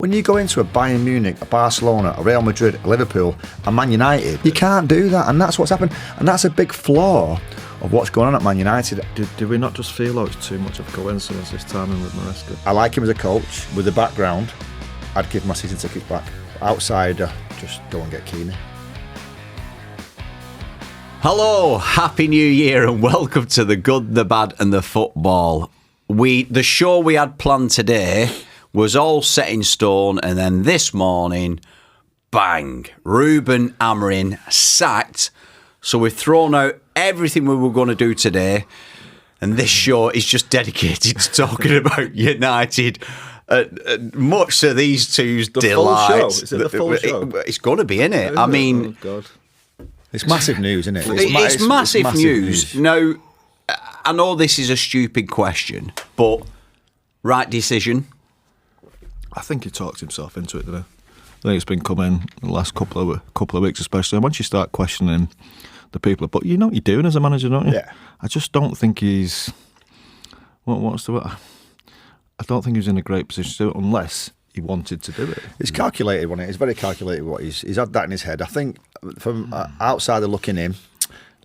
When you go into a Bayern Munich, a Barcelona, a Real Madrid, a Liverpool, a Man United, you can't do that, and that's what's happened. And that's a big flaw of what's going on at Man United. Did we not just feel like it's too much of a coincidence this timing with Maresca? I like him as a coach. With the background, I'd give my season tickets back. Outsider, just go and get Keeney. Hello, Happy New Year and welcome to The Good, The Bad and The Football. The show we had planned today was all set in stone, and then this morning, bang, Ruben Amorim sacked. So we've thrown out everything we were going to do today, and this show is just dedicated to talking about United. Much to these two's delight. Full show? Is it the full show? It's going to be, innit? I mean... Oh, God. It's massive news, isn't it? It's massive news. Now, I know this is a stupid question, but right decision? I think he talked himself into it, didn't he? I think it's been coming the last couple of weeks, especially. And once you start questioning the people, but you know what you're doing as a manager, don't you? Yeah. I just don't think he's... What's the word? I don't think he's in a great position to do it unless he wanted to do it. It's calculated, wasn't it? It's very calculated what he's had that in his head. I think from outsider looking in,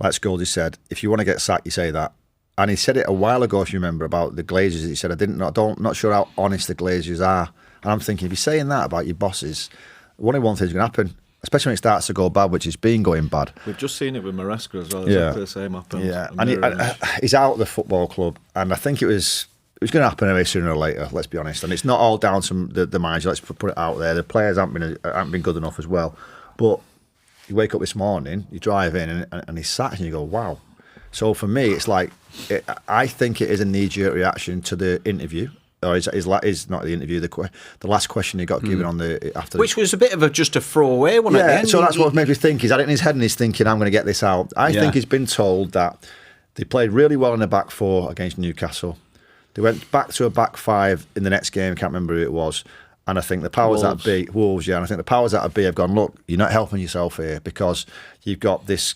like Scholesy said, if you want to get sacked, you say that. And he said it a while ago, if you remember, about the Glazers. He said, not sure how honest the Glazers are. And I'm thinking, if you're saying that about your bosses, one thing's going to happen, especially when it starts to go bad, which has been going bad. We've just seen it with Maresca as well. Exactly the same happened. Yeah, and he's out of the football club, and I think it was going to happen anyway sooner or later, let's be honest. And it's not all down to the manager, let's put it out there. The players haven't been good enough as well. But you wake up this morning, you drive in, and he's sacked, and you go, wow. So for me, it's like, I think it is a knee-jerk reaction to the interview. Or is not the interview, the last question he got given on the after, which was a bit of just a throwaway one. Yeah, at the end. So that's what made me think. He's had it in his head, and he's thinking, "I'm going to get this out." I think he's been told that they played really well in the back four against Newcastle. They went back to a back five in the next game. I can't remember who it was. And I think the powers that be, Wolves, yeah. And I think the powers that be have gone, look, you're not helping yourself here because you've got this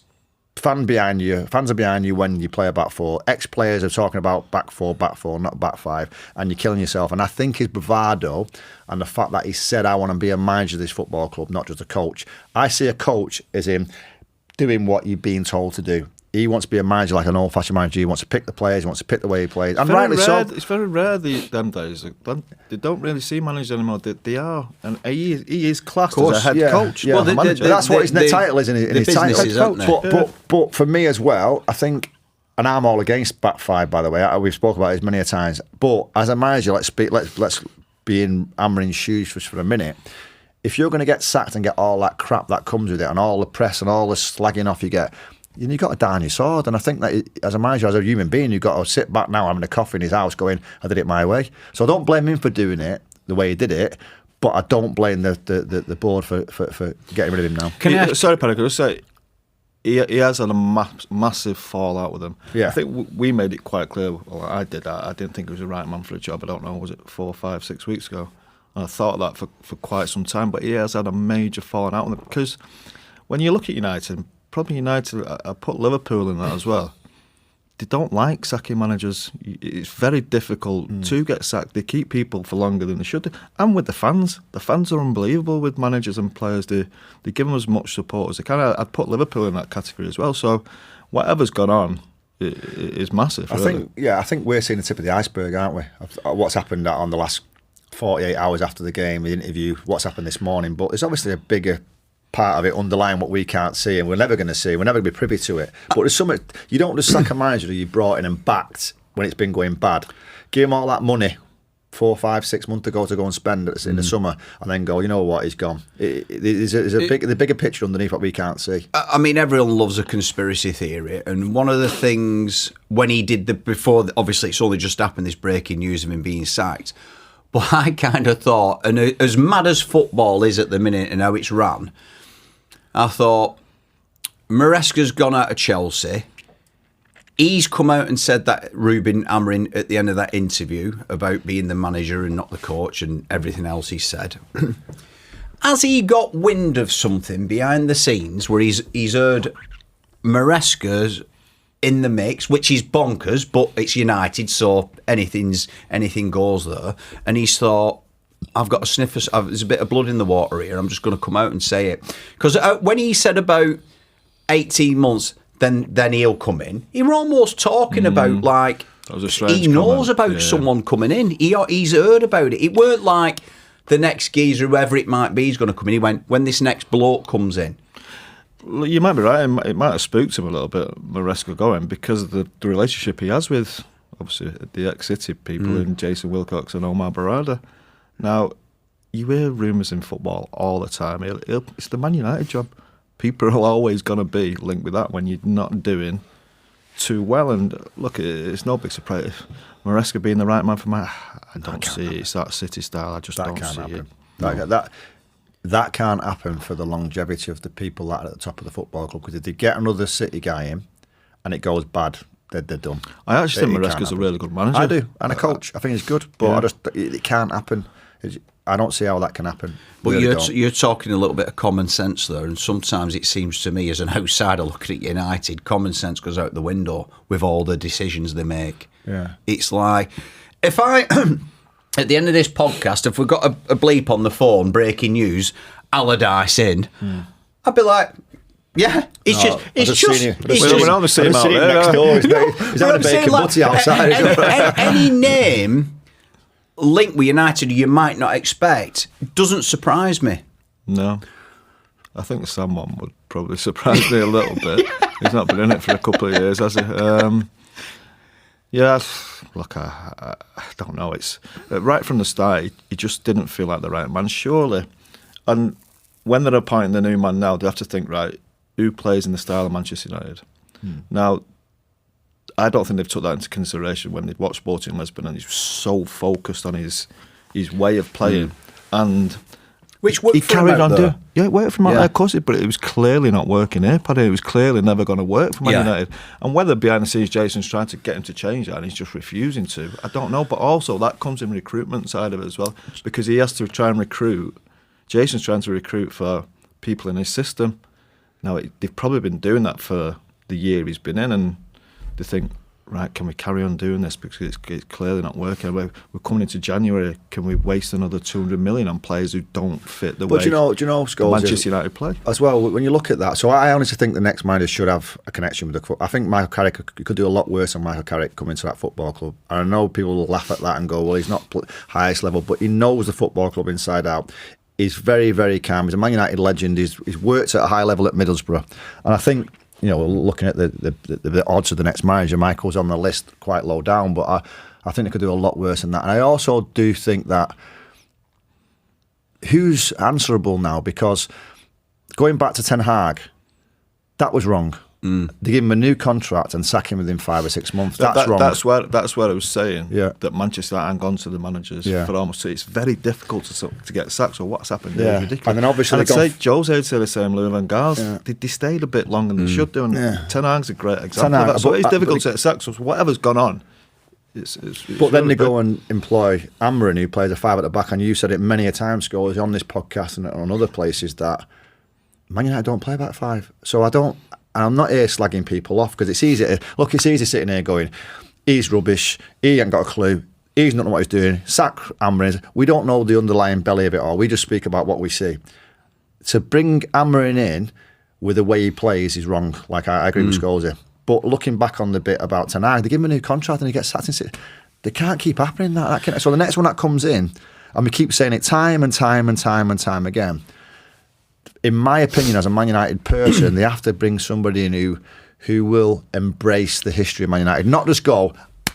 fans are behind you when you play a back four. Ex-players are talking about back four, not back five, and you're killing yourself. And I think his bravado and the fact that he said, I want to be a manager of this football club, not just a coach. I see a coach as him doing what you're being told to do. He wants to be a manager like an old-fashioned manager. He wants to pick the players. He wants to pick the way he plays. And rightly so. It's very rare them days. They don't really see managers anymore. They are. And he is classed as a head coach. Yeah. Well, that's what his title is in his title. But for me as well, I think, and I'm all against back five, by the way. We've spoken about this many a times. But as a manager, let's be in Amorim's shoes for a minute. If you're going to get sacked and get all that crap that comes with it and all the press and all the slagging off you get, you've got to die on your sword. And I think that as a manager, as a human being, you've got to sit back now having a coffee in his house going, I did it my way. So I don't blame him for doing it the way he did it, but I don't blame the board for getting rid of him now. Sorry, Paddy, could I just say, he has had a massive fallout with him. Yeah. I think we made it quite clear, well, I did that, I didn't think he was the right man for the job. I don't know, was it 4, 5, 6 weeks ago? And I thought that for quite some time, but he has had a major falling out with him. Because when you look at United, probably United, I put Liverpool in that as well. They don't like sacking managers. It's very difficult to get sacked. They keep people for longer than they should do. And with the fans are unbelievable with managers and players. They give them as much support as they can. I'd put Liverpool in that category as well. So whatever's gone on is massive. Really. I think we're seeing the tip of the iceberg, aren't we? What's happened on the last 48 hours after the game, the interview, what's happened this morning. But there's obviously a bigger part of it underlying what we can't see, and we're never going to see. We're never going to be privy to it. But there's something, you don't just sack a manager that you brought in and backed when it's been going bad. Give him all that money 4, 5, 6 months ago to go and spend in the summer, and then go, you know what, he's gone. There's the bigger picture underneath what we can't see. I mean, everyone loves a conspiracy theory, and one of the things when he did before, obviously it's only just happened, this breaking news of him being sacked. But I kind of thought, and as mad as football is at the minute and how it's run, I thought, Maresca's gone out of Chelsea. He's come out and said that Ruben Amorim at the end of that interview about being the manager and not the coach and everything else he said. Has he got wind of something behind the scenes where he's heard Maresca's in the mix, which is bonkers, but it's United, so anything goes there. And he's thought, I've got a sniff there's a bit of blood in the water here. I'm just going to come out and say it. Because when he said about 18 months, then he'll come in, he were almost talking about like he knows about someone coming in. He's heard about it. It weren't like the next geezer, whoever it might be, is going to come in. He went, when this next bloke comes in. You might be right. It might have spooked him a little bit, Maresca going, because of the relationship he has with, obviously, the ex-City people and Jason Wilcox and Omar Barada. Now, you hear rumours in football all the time. It's the Man United job. People are always going to be linked with that when you're not doing too well. And look, it's no big surprise. If Maresca being the right man for I don't see it. It's that City style. I just don't see it. That can't happen for the longevity of the people that are at the top of the football club, because if they get another City guy in and it goes bad, they're done. I actually think Maresca's a really good manager. I do, and a coach. I think he's good, but it can't happen. I don't see how that can happen. But you're talking a little bit of common sense there, and sometimes it seems to me as an outsider looking at United, common sense goes out the window with all the decisions they make. Yeah, it's like if I at the end of this podcast, if we've got a bleep on the phone, breaking news, Allardyce in, I'd be like, yeah, it's just. We're not the same out there. Next door. He's having a bacon butty outside. Any name linked with United you might not expect doesn't surprise me. No, I think someone would probably surprise me a little bit. He's not been in it for a couple of years, has he? Yeah, look, I don't know. It's right from the start, he just didn't feel like the right man, surely. And when they're appointing the new man now, they have to think, right, who plays in the style of Manchester United? Now, I don't think they've took that into consideration when they'd watched Sporting Lisbon, and he's so focused on his way of playing. And which he carried on doing. Yeah, it worked for him out there, of course, but it was clearly not working here, Paddy. It was clearly never going to work for Man United. And whether behind the scenes Jason's trying to get him to change that and he's just refusing to, I don't know. But also that comes in recruitment side of it as well, because he has to try and recruit. Jason's trying to recruit for people in his system. Now, they've probably been doing that for the year he's been in, and they think, right, can we carry on doing this, because it's clearly not working. We're coming into January. Can we waste another 200 million on players who don't fit the way? Do you know, Scholesy, Manchester United play as well? When you look at that, so I honestly think the next manager should have a connection with the club. I think Michael Carrick could do a lot worse than Michael Carrick coming to that football club. And I know people will laugh at that and go, well, he's not highest level, but he knows the football club inside out. He's very, very calm. He's a Man United legend. He's worked at a high level at Middlesbrough, and I think, you know, looking at the odds of the next manager, Michael's on the list quite low down, but I think they could do a lot worse than that. And I also do think that who's answerable now, because going back to Ten Hag, that was wrong. They give him a new contract and sack him within 5 or 6 months. That's wrong. That's where I was saying that Manchester hang on to the managers for almost. It's very difficult to get sacked. So what's happened? It's ridiculous. And then obviously, I'd say Jose would say the same. Louis van Gaal, they stayed a bit longer than they should do. And Ten Hag's a great example of that. So it's difficult to get sacked. So whatever's gone on. It's but then they go and employ Amorim, who plays a 5 at the back, and you said it many a time, Scholes, on this podcast and on other places, that Man United don't play back 5. So I'm not here slagging people off, because it's easy. It's easy sitting here going, he's rubbish, he ain't got a clue, he's not know what he's doing, sack Amorim. We don't know the underlying belly of it all. We just speak about what we see. To bring Amorim in with the way he plays is wrong. Like, I agree with Scholesy. But looking back on the bit about Ten Hag, they give him a new contract and he gets sacked. They can't keep happening that. So the next one that comes in, and we keep saying it time and time and time and time again, in my opinion, as a Man United person, they have to bring somebody in who will embrace the history of Man United. Not just go,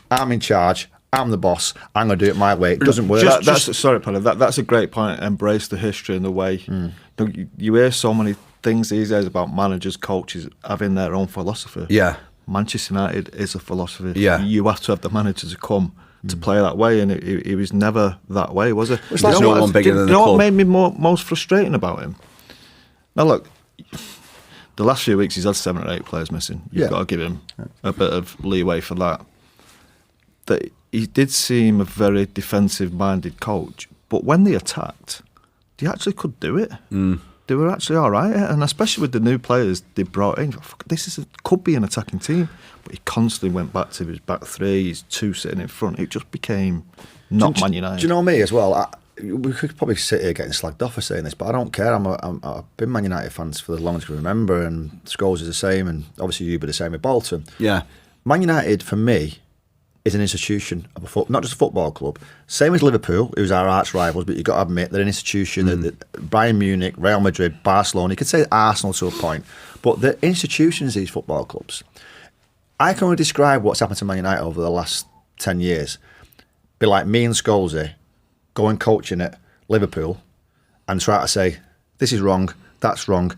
I'm in charge, I'm the boss, I'm going to do it my way. It doesn't work. Sorry, Paddy, that's a great point. Embrace the history and the way. You hear so many things these days about managers, coaches having their own philosophy. Yeah. Manchester United is a philosophy. Yeah. You have to have the manager to come to play that way, and he was never that way, was it? There's no one bigger than the club. What made me most frustrating about him? Now look, the last few weeks he's had 7 or 8 players missing. You've got to give him a bit of leeway for that. That he did seem a very defensive-minded coach, but when they attacked, they actually could do it. They were actually all right, and especially with the new players they brought in. Could be an attacking team, but he constantly went back to his back 3. He's 2 sitting in front. It just became not Man United. Do you know me as well? we could probably sit here getting slagged off for saying this, but I don't care. I've been Man United fans for as long as I can remember, and Scholes is the same, and obviously you'd be the same with Bolton. Yeah. Man United, for me, is an institution of not just a football club. Same as Liverpool, who's our arch rivals, but you've got to admit they're an institution. Bayern Munich, Real Madrid, Barcelona, you could say Arsenal to a point, but they're institutions, these football clubs. I can only describe what's happened to Man United over the last 10 years. Be like me and Scholesy going coaching at Liverpool and try to say, this is wrong, that's wrong,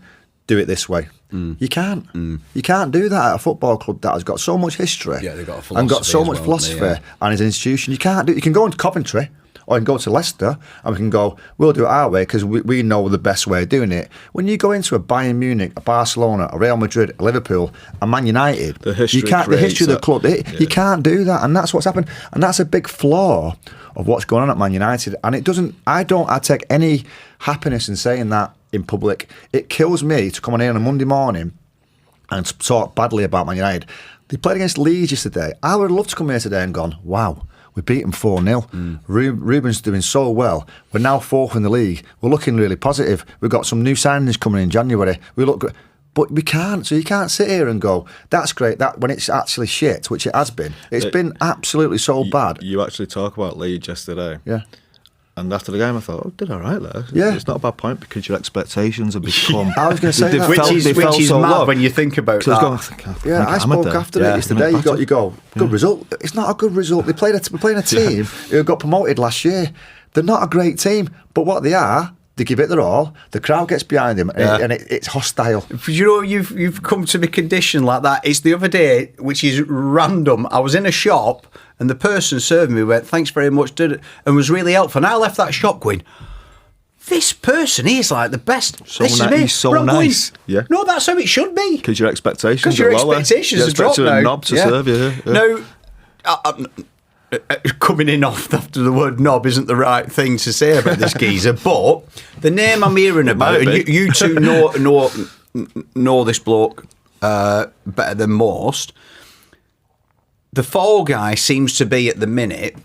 do it this way. You can't. You can't do that at a football club that has got so much history they've got a and got so much philosophy and is an institution. You can't do it. You can go into Coventry or you can go to Leicester and we can go, we'll do it our way because we know the best way of doing it. When you go into a Bayern Munich, a Barcelona, a Real Madrid, a Liverpool, a Man United, the history of the club, you can't do that, and that's what's happened, and that's a big flaw of what's going on at Man United. And I take any happiness in saying that in public. It kills me to come on here on a Monday morning and talk badly about Man United. They played against Leeds yesterday. I would love to come here today and gone, wow, we beat them 4-0. Ruben's doing so well. We're now 4th in the league. We're looking really positive. We've got some new signings coming in January. We look great. But we can't. So you can't sit here and go, that's great. That when it's actually shit, which it has been. It's been absolutely so bad. You actually talk about Leeds yesterday. Yeah. And after the game, I thought, did all right there. Yeah. It's not a bad point because your expectations have become... I was going to say that. Which is mad when you think about that. I spoke after it yesterday. You go, good result. It's not a good result. We're playing a team who got promoted last year. They're not a great team, but what they are, they give it their all. The crowd gets behind them, and it's hostile. You know, you've come to be conditioned like that. It's the other day, which is random. I was in a shop, and the person serving me went, "Thanks very much," and was really helpful. And I left that shop going, "This person, he's like the best." He's so nice. Yeah. No, that's how it should be. Because your expectations are lower. Expectations are dropped now. A knob to serve you. Yeah. No. Coming in off after the word knob isn't the right thing to say about this geezer, but the name I'm hearing about, and you two know this bloke better than most. The fall guy seems to be at the minute.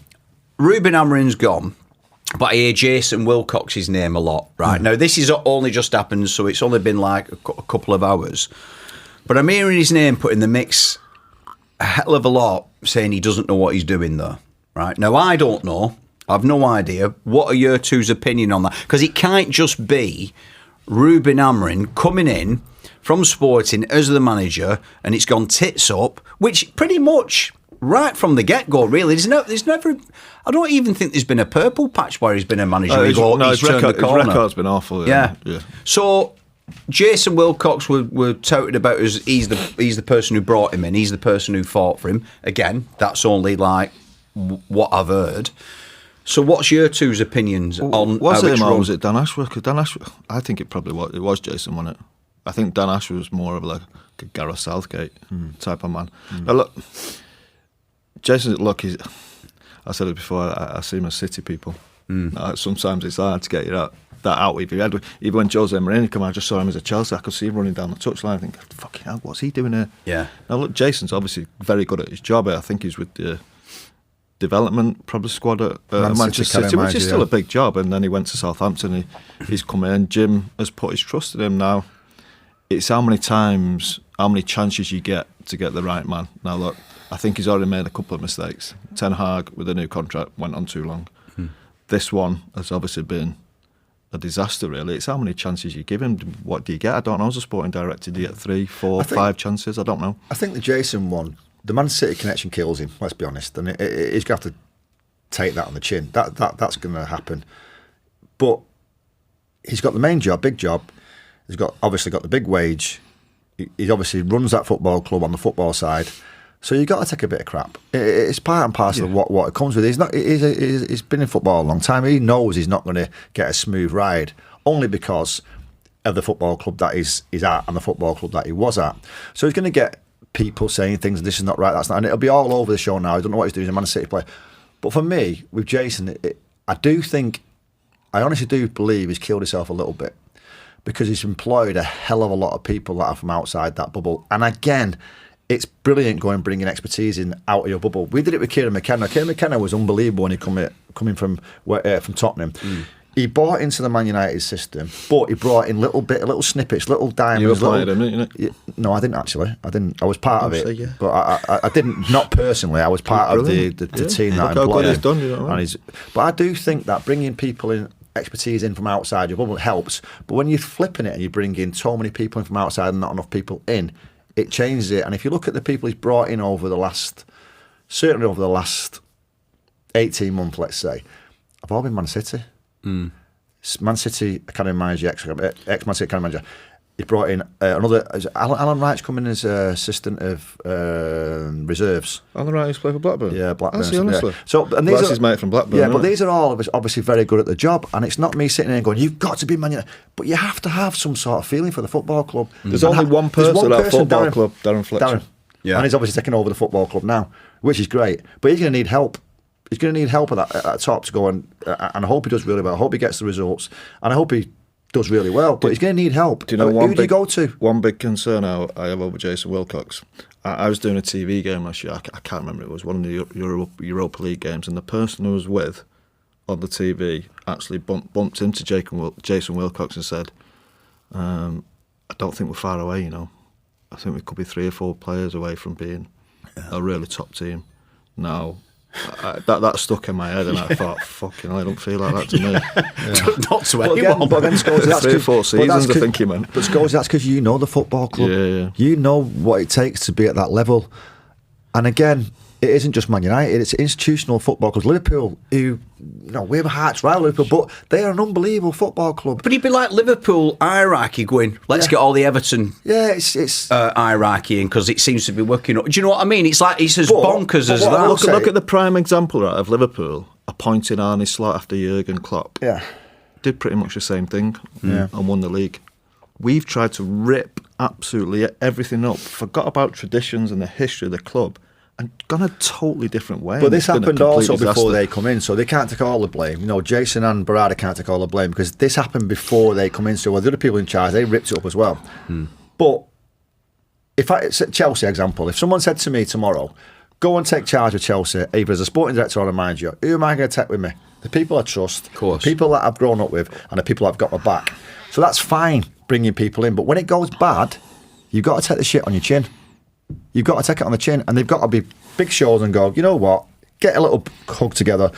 Ruben Amorim's gone, but I hear Jason Wilcox's name a lot. Right now, this is only just happened, so it's only been like a couple of hours. But I'm hearing his name put in the mix a hell of a lot, saying he doesn't know what he's doing there. Right now, I don't know. I've no idea. What are your two's opinion on that? Because it can't just be Ruben Amorim coming in from Sporting as the manager, and it's gone tits up, which pretty much right from the get-go, really. There's never. I don't even think there's been a purple patch where he's been a manager. His record's been awful. Yeah. So Jason Wilcox were touted about as he's the person who brought him in. He's the person who fought for him. Again, that's only like what I've heard. So what's your two's opinions on? Was it him or was it Dan Ashworth? Because Dan Ashworth, I think it probably was. It was Jason, wasn't it? I think Dan Ashworth was more of like a Gareth Southgate type of man. Now look, Jason. Look, I said it before. I see him as City people. Sometimes it's hard to get that out of your head. Even when Jose Mourinho came out, I just saw him as a Chelsea. I could see him running down the touchline. I think, fucking hell, what's he doing here? Yeah. Now look, Jason's obviously very good at his job. I think he's with the development probably squad at Manchester City, which is still a big job. And then he went to Southampton. He's come in. Jim has put his trust in him now. It's how many chances you get to get the right man. Now look, I think he's already made a couple of mistakes. Ten Hag with a new contract went on too long. This one has obviously been a disaster, really. It's how many chances you give him. What do you get? I don't know. As a sporting director, do you get 3, 4, 5 chances? I don't know. I think the Jason one, the Man City connection kills him, let's be honest. And he's going to have to take that on the chin. That's going to happen. But he's got the main job, big job. He's obviously got the big wage. He obviously runs that football club on the football side. So you've got to take a bit of crap. It's part and parcel of what it comes with. He's been in football a long time. He knows he's not going to get a smooth ride, only because of the football club that he's at and the football club that he was at. So he's going to get people saying things, this is not right, that's not, and it'll be all over the show now. I don't know what he's doing, he's a Man City player. But for me, with Jason, I honestly do believe he's killed himself a little bit, because he's employed a hell of a lot of people that are from outside that bubble. And again, it's brilliant going bringing expertise in out of your bubble. We did it with Kieran McKenna. Kieran McKenna was unbelievable when he coming from Tottenham. He bought into the Man United system, but he brought in little snippets, little diamonds. You applied him, didn't you? No, I didn't actually. I was part of it, yeah. but I didn't. Not personally. I was part of the team that employed him. Done, you know what I mean? But I do think that bringing people in, expertise in from outside your bubble helps. But when you're flipping it and you bring in so many people in from outside and not enough people in, it changes it. And if you look at the people he's brought in certainly over the last 18 months, let's say, have all been Man City. Man City Academy manager, ex-Man City Academy manager. He brought in another. Alan Wright's coming as assistant of reserves. Alan Wright used to play for Blackburn. Yeah, Blackburn. That's honestly. Yeah. So, and these that's are his mate from Blackburn. Yeah, right? but these are all obviously very good at the job, and it's not me sitting there and going, "You've got to be Man United," but you have to have some sort of feeling for the football club. There's only one person at that football club, Darren Fletcher. Darren. Yeah. And he's obviously taking over the football club now, which is great. But he's going to need help. He's going to need help at that top to go and I hope he does really well. I hope he gets the results, and I hope he does really well. But he's going to need help. Do you know who do you go to? One big concern I have over Jason Wilcox. I was doing a TV game last year. I can't remember. It was one of the Europa League games, and the person who was with on the TV actually bumped into Jason Wilcox and said, "I don't think we're far away. You know, I think we could be 3 or 4 players away from being a really top team." Now, that stuck in my head, and I thought, "Fucking hell, I don't feel like that to me." Yeah. Not to anyone. But then Scholesy, that's 3 or 4 seasons, I think he meant. But Scholesy, that's because you know the football club. Yeah. You know what it takes to be at that level. And again, it isn't just Man United, it's institutional football clubs. Liverpool, we're hearts right, Liverpool, but they are an unbelievable football club. But he'd be like Liverpool hierarchy going, let's get all the Everton hierarchy in because it seems to be working. Do you know what I mean? It's like it's as bonkers as that. Look at the prime example of Liverpool appointing Arne Slot after Jurgen Klopp. Yeah. Did pretty much the same thing and won the league. We've tried to rip absolutely everything up, forgot about traditions and the history of the club, and gone a totally different way. But this happened also before disaster. they come in, so they can't take all the blame. Jason and Berardi can't take all the blame because this happened before they come in. So the other people in charge, they ripped it up as well. But it's a Chelsea example. If someone said to me tomorrow, go and take charge of Chelsea, either as a sporting director or a manager, who am I going to take with me? The people I trust, the people that I've grown up with, and the people I've got my back. So that's fine, bringing people in. But when it goes bad, you've got to take the shit on your chin. You've got to take it on the chin, and they've got to be big shows and go, you know what, get a little hug together.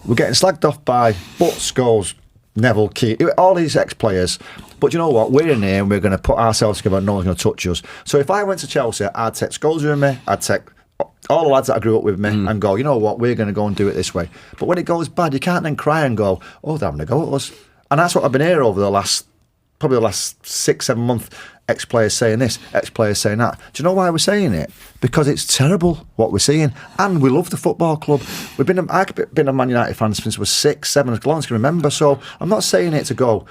We're getting slagged off by Scholes, Neville, Key, all these ex-players. But you know what, we're in here and we're going to put ourselves together and no one's going to touch us. So if I went to Chelsea, I'd take Scholes with me, I'd take all the lads that I grew up with me and go, you know what, we're going to go and do it this way. But when it goes bad, you can't then cry and go, oh, they're having a go at us. And that's what I've been here over the last 6-7 months. Ex-players saying this, ex-players saying that. Do you know why we're saying it? Because it's terrible what we're seeing, and we love the football club. I've been a Man United fan since I was 6, 7, as long as I can remember. So I'm not saying it to go,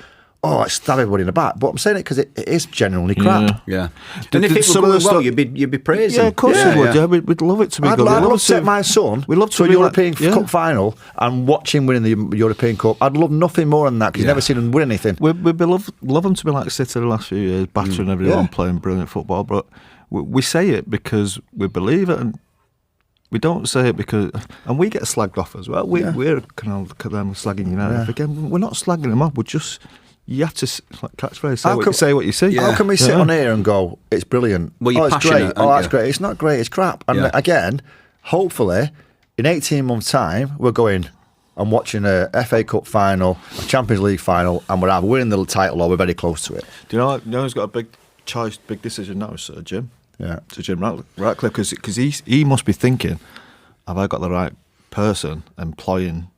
oh, I stab everybody in the back, but I'm saying it because it is genuinely crap. Yeah. And if it were going well, you'd be praising. Yeah, of course you would. Yeah. We'd love it to be good. I'd love to take my son to a European Cup final and watch him winning the European Cup. I'd love nothing more than that because you've never seen him win anything. We'd love them to be like City the last few years, battering everyone, playing brilliant football. But we say it because we believe it, and we don't say it because, and we get slagged off as well. We're kind of look at them slagging United again. We're not slagging them off. We're just. You have to, like catchphrase, say what you see. How can we sit on here and go, it's brilliant, well, you're it's passionate, great, that's great. It's not great, it's crap. And again, hopefully, in 18 months' time, we're going and watching a FA Cup final, a Champions League final, and we're either winning the title or we're very close to it. Do you know who's got a big choice, big decision now? Sir Jim. Yeah. Sir Jim Ratcliffe, because he must be thinking, have I got the right person employing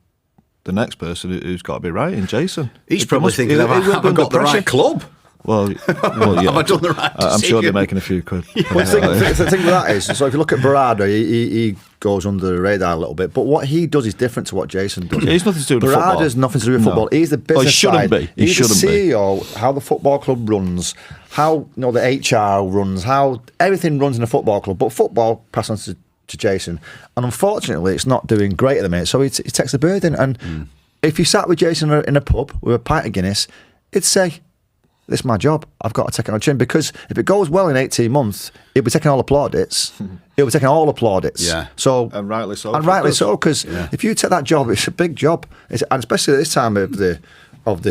the next person who's got to be right in Jason? He's probably thinking, have I got the right club? Well, yeah. Have I done the right decision? I'm sure they're making a few quid. Well, the thing with that is, so if you look at Berardi, he goes under the radar a little bit, but what he does is different to what Jason does. He's nothing to do with football. Berardi has nothing to do with football. He's the business he shouldn't side. Be. He's the CEO, how the football club runs, how the HR runs, how everything runs in a football club. But football passes on to Jason, and unfortunately, it's not doing great at the minute. So he takes the burden. And if you sat with Jason in a pub with a pint of Guinness, he'd say, this is my job. I've got to take it on the chin because if it goes well in 18 months, it'll be taking all plaudits. It'll be taking all applaudits. Yeah. So and rightly so. And rightly so, because if you take that job, it's a big job, and especially at this time of the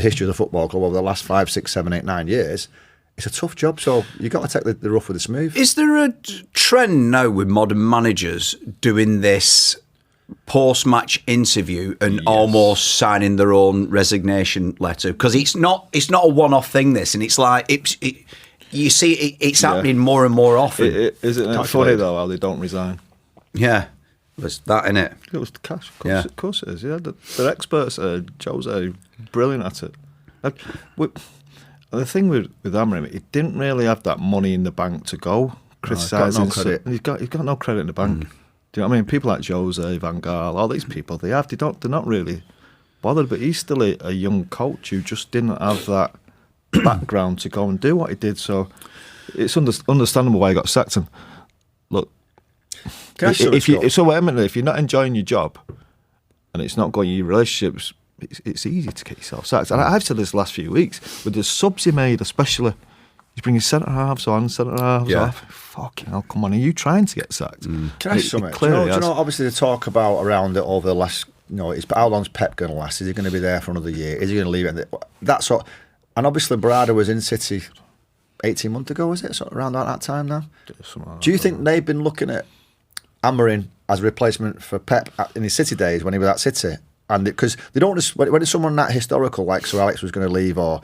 history of the football club over the last 5, 6, 7, 8, 9 years. It's a tough job, so you've got to take the rough with the smooth. Is there a trend now with modern managers doing this post-match interview and almost signing their own resignation letter? Because it's not a one-off thing, this, and it's like you see it's happening more and more often. Isn't it funny though how they don't resign? Yeah, there's that in it. It was the cash. Of course it is. Yeah, they're experts. Jose, brilliant at it. The thing with Amorim, he didn't really have that money in the bank to go criticising. He's got no credit in the bank. Do you know what I mean? People like Jose, Van Gaal, all these people, they're not really bothered. But he's still a young coach who just didn't have that background to go and do what he did. So it's understandable why he got sacked. And look, if you're not enjoying your job and it's not going your relationships, it's easy to get yourself sacked. And I've said this the last few weeks with the subs he made, especially. He's bringing centre halves on, centre halves off. Fucking hell, come on! Are you trying to get sacked? Can I ask something? Do you know? Obviously, they talk about around it over the last. How long's Pep going to last? Is he going to be there for another year? Is he going to leave it? That sort. And obviously, Barada was in City 18 months ago. Was it sort of around that time now? Do you think they've been looking at Amorim as a replacement for Pep in his City days when he was at City? And because they don't just when it's someone that historical like Sir Alex was going to leave or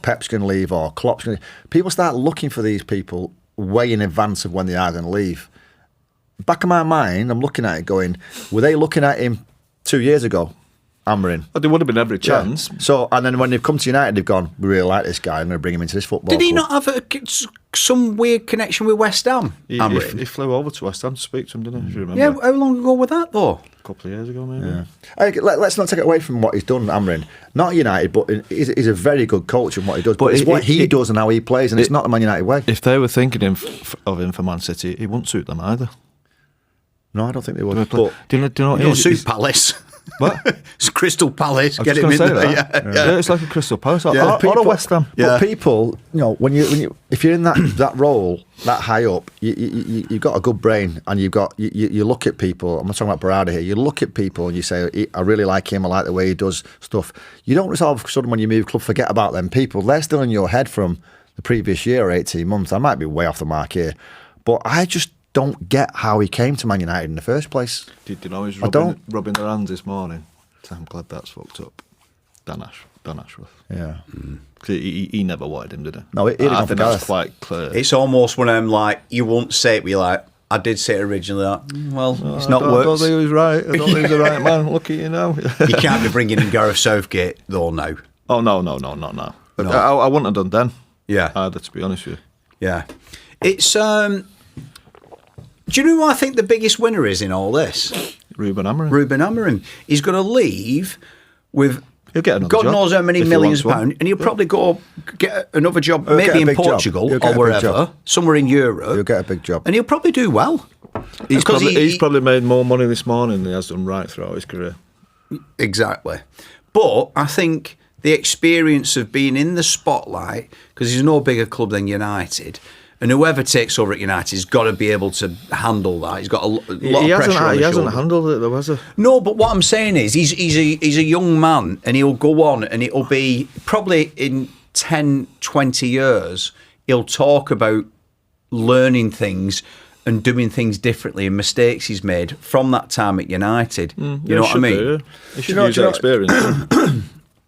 Pep's going to leave or Klopp's going to, people start looking for these people way in advance of when they are going to leave. Back of my mind, I'm looking at it going, were they looking at him 2 years ago, Amorim? Well, there would have been every chance. Yeah. So, and then when they've come to United, they've gone, we really like this guy, I'm going to bring him into this football Did he club. not have some weird connection with West Ham? He flew over to West Ham to speak to him, didn't he? If you remember? Yeah, how long ago was that though? A couple of years ago, maybe. Yeah. Hey, let's not take it away from what he's done, Amorim. Not United, but he's a very good coach in what he does. But it's what he does and how he plays, and it's not the Man United way. If they were thinking of him for Man City, he wouldn't suit them either. No, I don't think they would. But do you know He'll suit Palace. What? It's Crystal Palace. I Get him in there. Yeah, it's like a Crystal Palace or a West Ham. But people, when you if you're in that role that high up, you've got a good brain, and you look at people. I'm not talking about Barada here. You look at people and you say, I really like him. I like the way he does stuff. You don't just all of a sudden when you move club forget about them people. They're still in your head from the previous year or 18 months. I might be way off the mark here, but I just don't get how he came to Man United in the first place. Did you know he's rubbing their hands this morning? So I'm glad that's fucked up. Dan Ashworth. Yeah. He never wanted him, did he? No, he didn't. I think that's quite clear. It's almost when I'm like, you won't say it, but you're like, I did say it originally. Like, it's not worked. I don't think he was right. I don't think he was the right man. Look at you now. You can't be bringing in Gareth Southgate, though, now. Oh, no, not now. But I wouldn't have done then. Yeah. Either, to be honest with you. Yeah. It's... Do you know who I think the biggest winner is in all this? Ruben Amorim. Ruben Amorim. He's going to leave with he'll get another God job knows how many millions of pounds, and he'll probably go get another job, maybe in Portugal or wherever, somewhere in Europe. He'll get a big job. And he'll probably do well. He's probably made more money this morning than he has done right throughout his career. Exactly. But I think the experience of being in the spotlight, because he's no bigger club than United, and whoever takes over at United has got to be able to handle that. He's got a lot of pressure on his shoulder. He hasn't handled it, though, has he? No, but what I'm saying is he's a young man, and he'll go on, and it'll be probably in 10, 20 years, he'll talk about learning things and doing things differently and mistakes he's made from that time at United. You know what I mean? He should use that experience.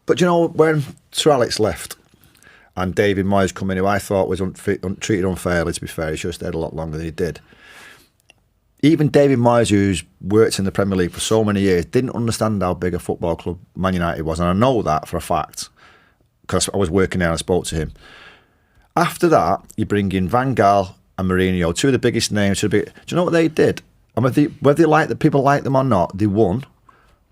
But when Sir Alex left, and David Moyes come in, who I thought was treated unfairly, to be fair. He should have stayed a lot longer than he did. Even David Moyes, who's worked in the Premier League for so many years, didn't understand how big a football club Man United was. And I know that for a fact, because I was working there and I spoke to him. After that, you bring in Van Gaal and Mourinho, two of the biggest names. Do you know what they did? I mean, whether people like them or not, they won.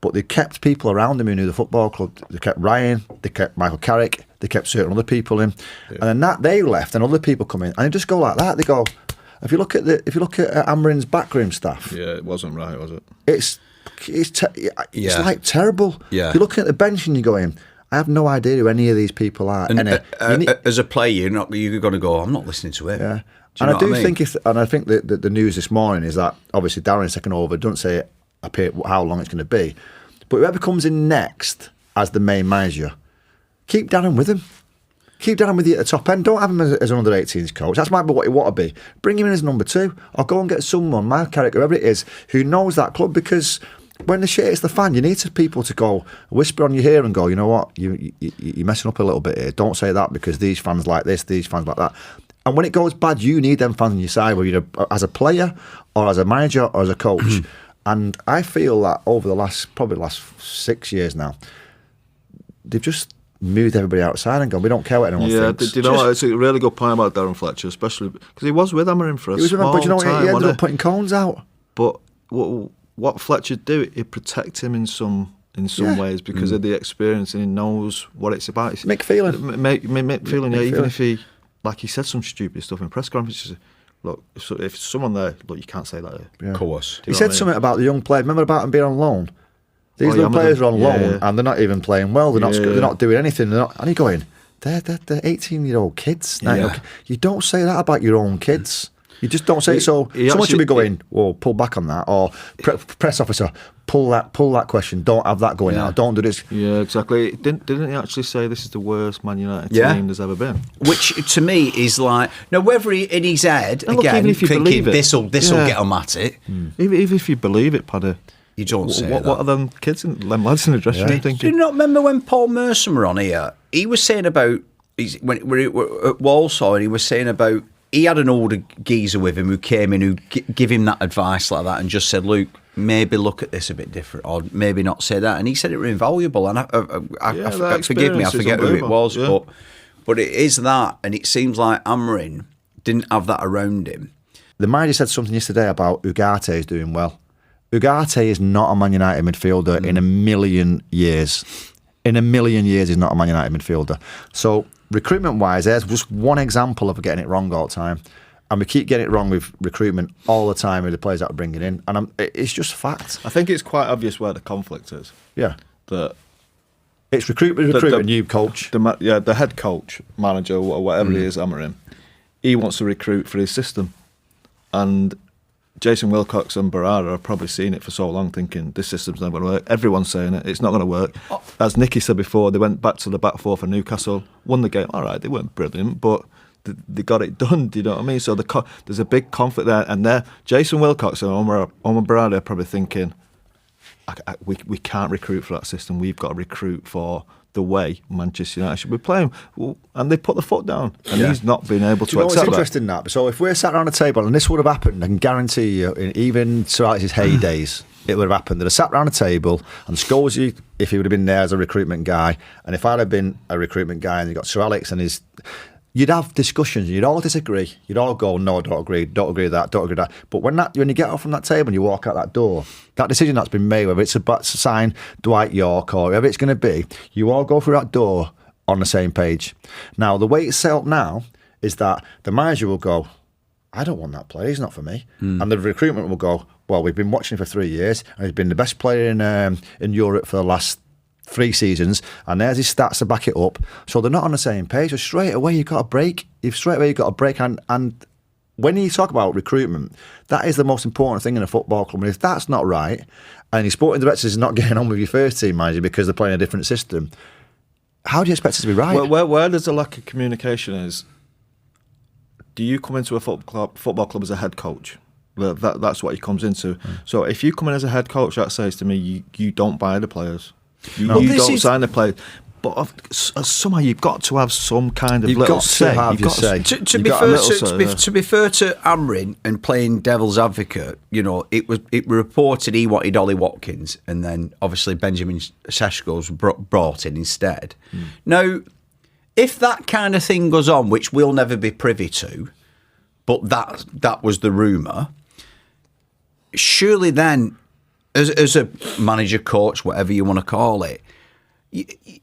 But they kept people around them who knew the football club. They kept Ryan, they kept Michael Carrick, they kept certain other people in, and then they left, and other people come in, and they just go like that. They go. If you look at Amorim's backroom staff, it wasn't right, was it? It's like terrible. Yeah. You're looking at the bench and you're going, I have no idea who any of these people are. And as a player, you're going to go, I'm not listening to it. Yeah. Do you know what I mean? I think that the news this morning is that obviously Darren's taken over. Don't say how long it's going to be, but whoever comes in next as the main manager, keep Darren with him. Keep Darren with you at the top end. Don't have him as an under-18s coach. That's might be what you want to be. Bring him in as number 2, or go and get someone, my character, whoever it is, who knows that club. Because when the shit hits the fan, you need people to go whisper on your ear and go, you know what, you're messing up a little bit here. Don't say that because these fans like this, these fans like that. And when it goes bad, you need them fans on your side, whether you're as a player or as a manager or as a coach. And I feel that over the last 6 years now, they've just moved everybody outside and gone, we don't care what anyone thinks. Do you know what? It's a really good point about Darren Fletcher, especially because he was with Amorim for a small time. But you know what? He ended up putting cones out. But what Fletcher do, it protects him in some ways because of the experience, and he knows what it's about. It's Mick Phelan. Mick Phelan, even if he, like he said some stupid stuff in press conferences. Look, if someone there, look, you can't say that. Of course. He said something about the young players. Remember about him being on loan? These little players are on loan and they're not even playing well. They're not doing anything. And you're going, they're 18-year-old kids. Now, you don't say that about your own kids. You just don't say it. So someone should be going, whoa, pull back on that. Or press officer, pull that question. Don't have that going out. Don't do this. Yeah, exactly. Didn't he actually say this is the worst Man United team there's ever been? Which to me is like, now whether he in his head and again look, thinking this'll get him at it. Even if you believe it, Paddy. You don't say what are them kids and them lads in the dressing room thinking? Do you not remember when Paul Merson were on here? He was saying about when we were at Walsall, and he was saying about he had an older geezer with him who came in who give him that advice like that and just said, Luke, maybe look at this a bit different, or maybe not say that. And he said it were invaluable. And forgive me, I forget who it was, but it is that, and it seems like Amorim didn't have that around him. The manager said something yesterday about Ugarte is doing well. Ugarte is not a Man United midfielder in a million years. In a million years, he's not a Man United midfielder. So, recruitment-wise, there's just one example of getting it wrong all the time. And we keep getting it wrong with recruitment all the time with the players that we're bringing in. And it's just fact. I think it's quite obvious where the conflict is. Yeah. That it's recruitment, new coach. The head coach, manager, or whatever he is, Amorim, he wants to recruit for his system. And Jason Wilcox and Barada have probably seen it for so long, thinking this system's not going to work. Everyone's saying it, it's not going to work. As Nicky said before, they went back to the back four for Newcastle, won the game. All right, they weren't brilliant, but they got it done. Do you know what I mean? So there's a big conflict there, and there, Jason Wilcox and Omar Barada are probably thinking, we can't recruit for that system. We've got to recruit for the way Manchester United should be playing, and they put the foot down, and he's not been able to accept that. It's interesting that. So if we're sat around a table, and this would have happened, I can guarantee you, in even Sir Alex's heydays, it would have happened. They'd have sat around a table, and Scholesy, if he would have been there as a recruitment guy, and if I'd have been a recruitment guy, and you got Sir Alex and his, you'd have discussions, you'd all disagree, you'd all go, no, don't agree with that. But when you get off from that table and you walk out that door, that decision that's been made, whether it's to sign Dwight York or whoever it's going to be, you all go through that door on the same page. Now, the way it's set up now is that the manager will go, I don't want that player, he's not for me. And the recruitment will go, well, we've been watching him for 3 years, and he's been the best player in Europe for the last 3 seasons, and there's his stats to back it up. So they're not on the same page. So straight away you've got a break. And when you talk about recruitment, that is the most important thing in a football club. And if that's not right, and your sporting director is not getting on with your first team manager because they're playing a different system, how do you expect it to be right? Where there's a lack of communication is, do you come into a football club as a head coach? Well, that's what he comes into. So if you come in as a head coach, that says to me, you don't buy the players. You don't sign the players. But somehow you've got to have some kind of little say. To be fair to Amorim and playing devil's advocate, it was reported he wanted Ollie Watkins, and then obviously Benjamin Seschko was brought in instead. Now, if that kind of thing goes on, which we'll never be privy to, but that was the rumour, surely then, as a manager, coach, whatever you want to call it,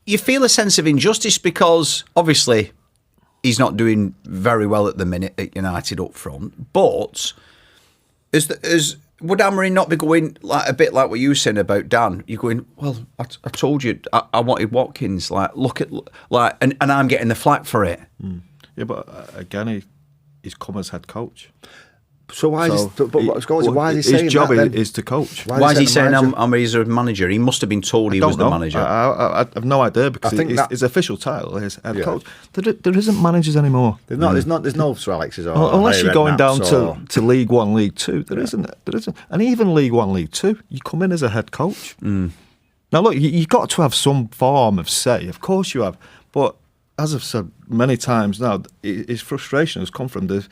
you feel a sense of injustice because obviously he's not doing very well at the minute at United up front. But as would Amorim not be going like a bit like what you were saying about Dan? You're going, well, I told you I wanted Watkins. Like, look at like, and I'm getting the flack for it. Yeah, but again, he's come as head coach. So why is he saying his job that, is to coach? Why is he saying he's a manager? He must have been told he was the manager. I have no idea because his official title is head coach. There isn't managers anymore. There's no Sir Alex's or unless you're going down to League One, League Two. There isn't, and even League One, League Two, you come in as a head coach. Now look, you've got to have some form of say. Of course you have, but as I've said many times now, his frustration has come from they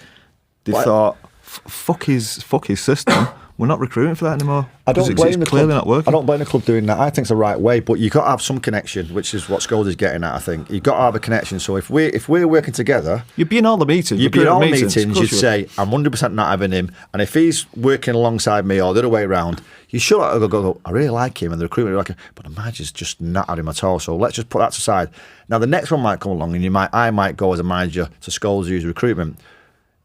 thought. Fuck his system. We're not recruiting for that anymore. I don't blame the clearly club. Not working. I don't blame the club doing that. I think it's the right way, but you've got to have some connection, which is what Scholes is getting at. I think you've got to have a connection. So if we're working together, you'd be in all the meetings. You'd be in all the meetings. You'd say, "I'm 100% not having him." And if he's working alongside me or the other way around, you should go. I really like him, and the recruitment like him, but the manager's just not had him at all. So let's just put that aside. Now the next one might come along, and I might go as a manager to Scholes' recruitment.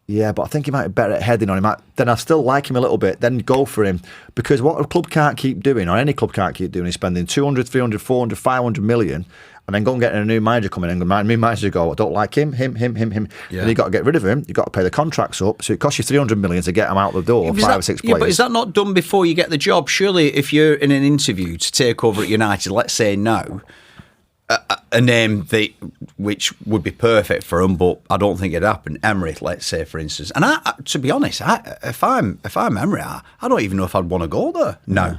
Yeah, but I think he might be better at heading on him. Then I still like him a little bit. Then go for him. Because what a club can't keep doing, or any club can't keep doing, is spending 200, 300, 400, 500 million and then go and get a new manager coming in and the new manager go, I don't like him. Yeah. And you've got to get rid of him. You've got to pay the contracts up. So it costs you 300 million to get him out the door, 5 or 6 players. Yeah, but is that not done before you get the job? Surely if you're in an interview to take over at United, let's say now, a name which would be perfect for him, but I don't think it'd happen. Emery, let's say, for instance. And to be honest, if I'm Emery, I don't even know if I'd want to go there. No,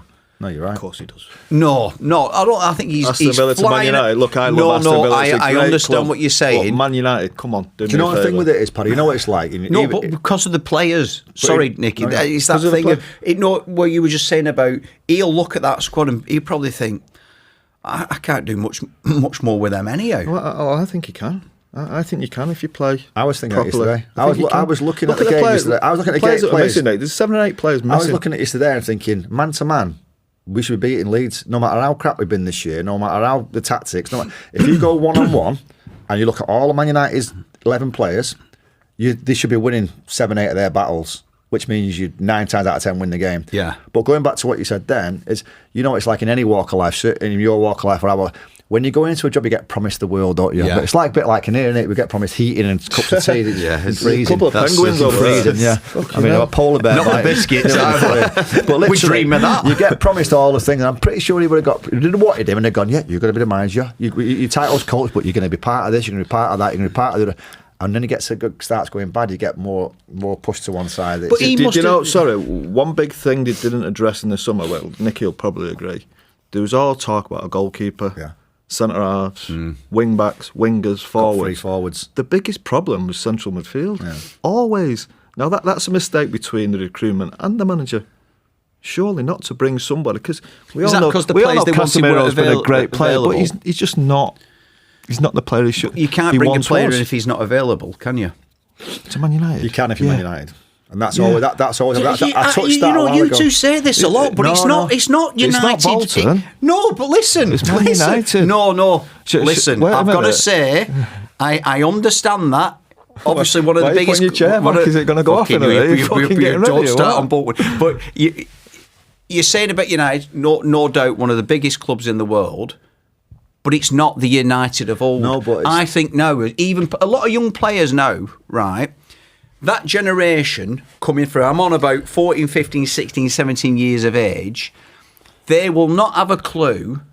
you're right. Of course he does. No, I don't. I think he's Aston Villa flying. Man United. Look, I love Aston Villa. I understand what you're saying. But Man United, come on. Do you know what the thing with it is, Paddy? You know what it's like. But because of the players. Sorry, Nicky. It's that thing of what you were just saying about. He'll look at that squad and he'll probably think, I can't do much more with them anyhow. Well, I think you can. I think you can if you play. I was thinking properly. Yesterday. I was looking at the game yesterday. I was looking at the game players. There's 7 or 8 players missing. I was looking at yesterday and thinking, man to man, we should be beating Leeds. No matter how crap we've been this year, no matter how the tactics. If you go 1-on-1 and you look at all of Man United's 11 players, they should be winning 7, 8 of their battles, which means you 9 times out of 10 win the game. Yeah. But going back to what you said then, is it's like in any walk of life, in your walk of life, or when you go into a job, you get promised the world, don't you? Yeah. But it's like a bit like in here, innit? We get promised heating and cups of tea. It's freezing. A couple of penguins over freezing, yeah. I mean, a polar bear. Not the biscuits. But literally, we dream of that. You get promised all the things, and I'm pretty sure he would have didn't wanted him, and they've gone, yeah, you're going to be the manager. Your title's coach, but you're going to be part of this, you're going to be part of that, you're going to be part of the other. And then he starts going bad. You get more pushed to one side. But one big thing they didn't address in the summer. Well, Nicky will probably agree. There was all talk about a goalkeeper, centre halves, wing backs, wingers, forwards. 3 forwards. The biggest problem was central midfield. Yeah. Always. Now that's a mistake between the recruitment and the manager. Surely not to bring somebody because we all know Casemiro's been a great player, but he's just not. He's not the player he should. You can't bring a player in if he's not available, can you? To Man United. You can if you're Man United. And that's always That's always. I touched that. You two say this a lot, but it's not United. It's not Bolton. No, but listen. It's Man United. No. Listen, I've got to say, I understand that. Obviously, one of the biggest. Your chair, Mark, is it going to go off in a minute? Don't start on board. But you're saying about United, no doubt, one of the biggest clubs in the world. But it's not the United of old. No, but I think now, even a lot of young players now, right? That generation coming through, I'm on about 14, 15, 16, 17 years of age, they will not have a clue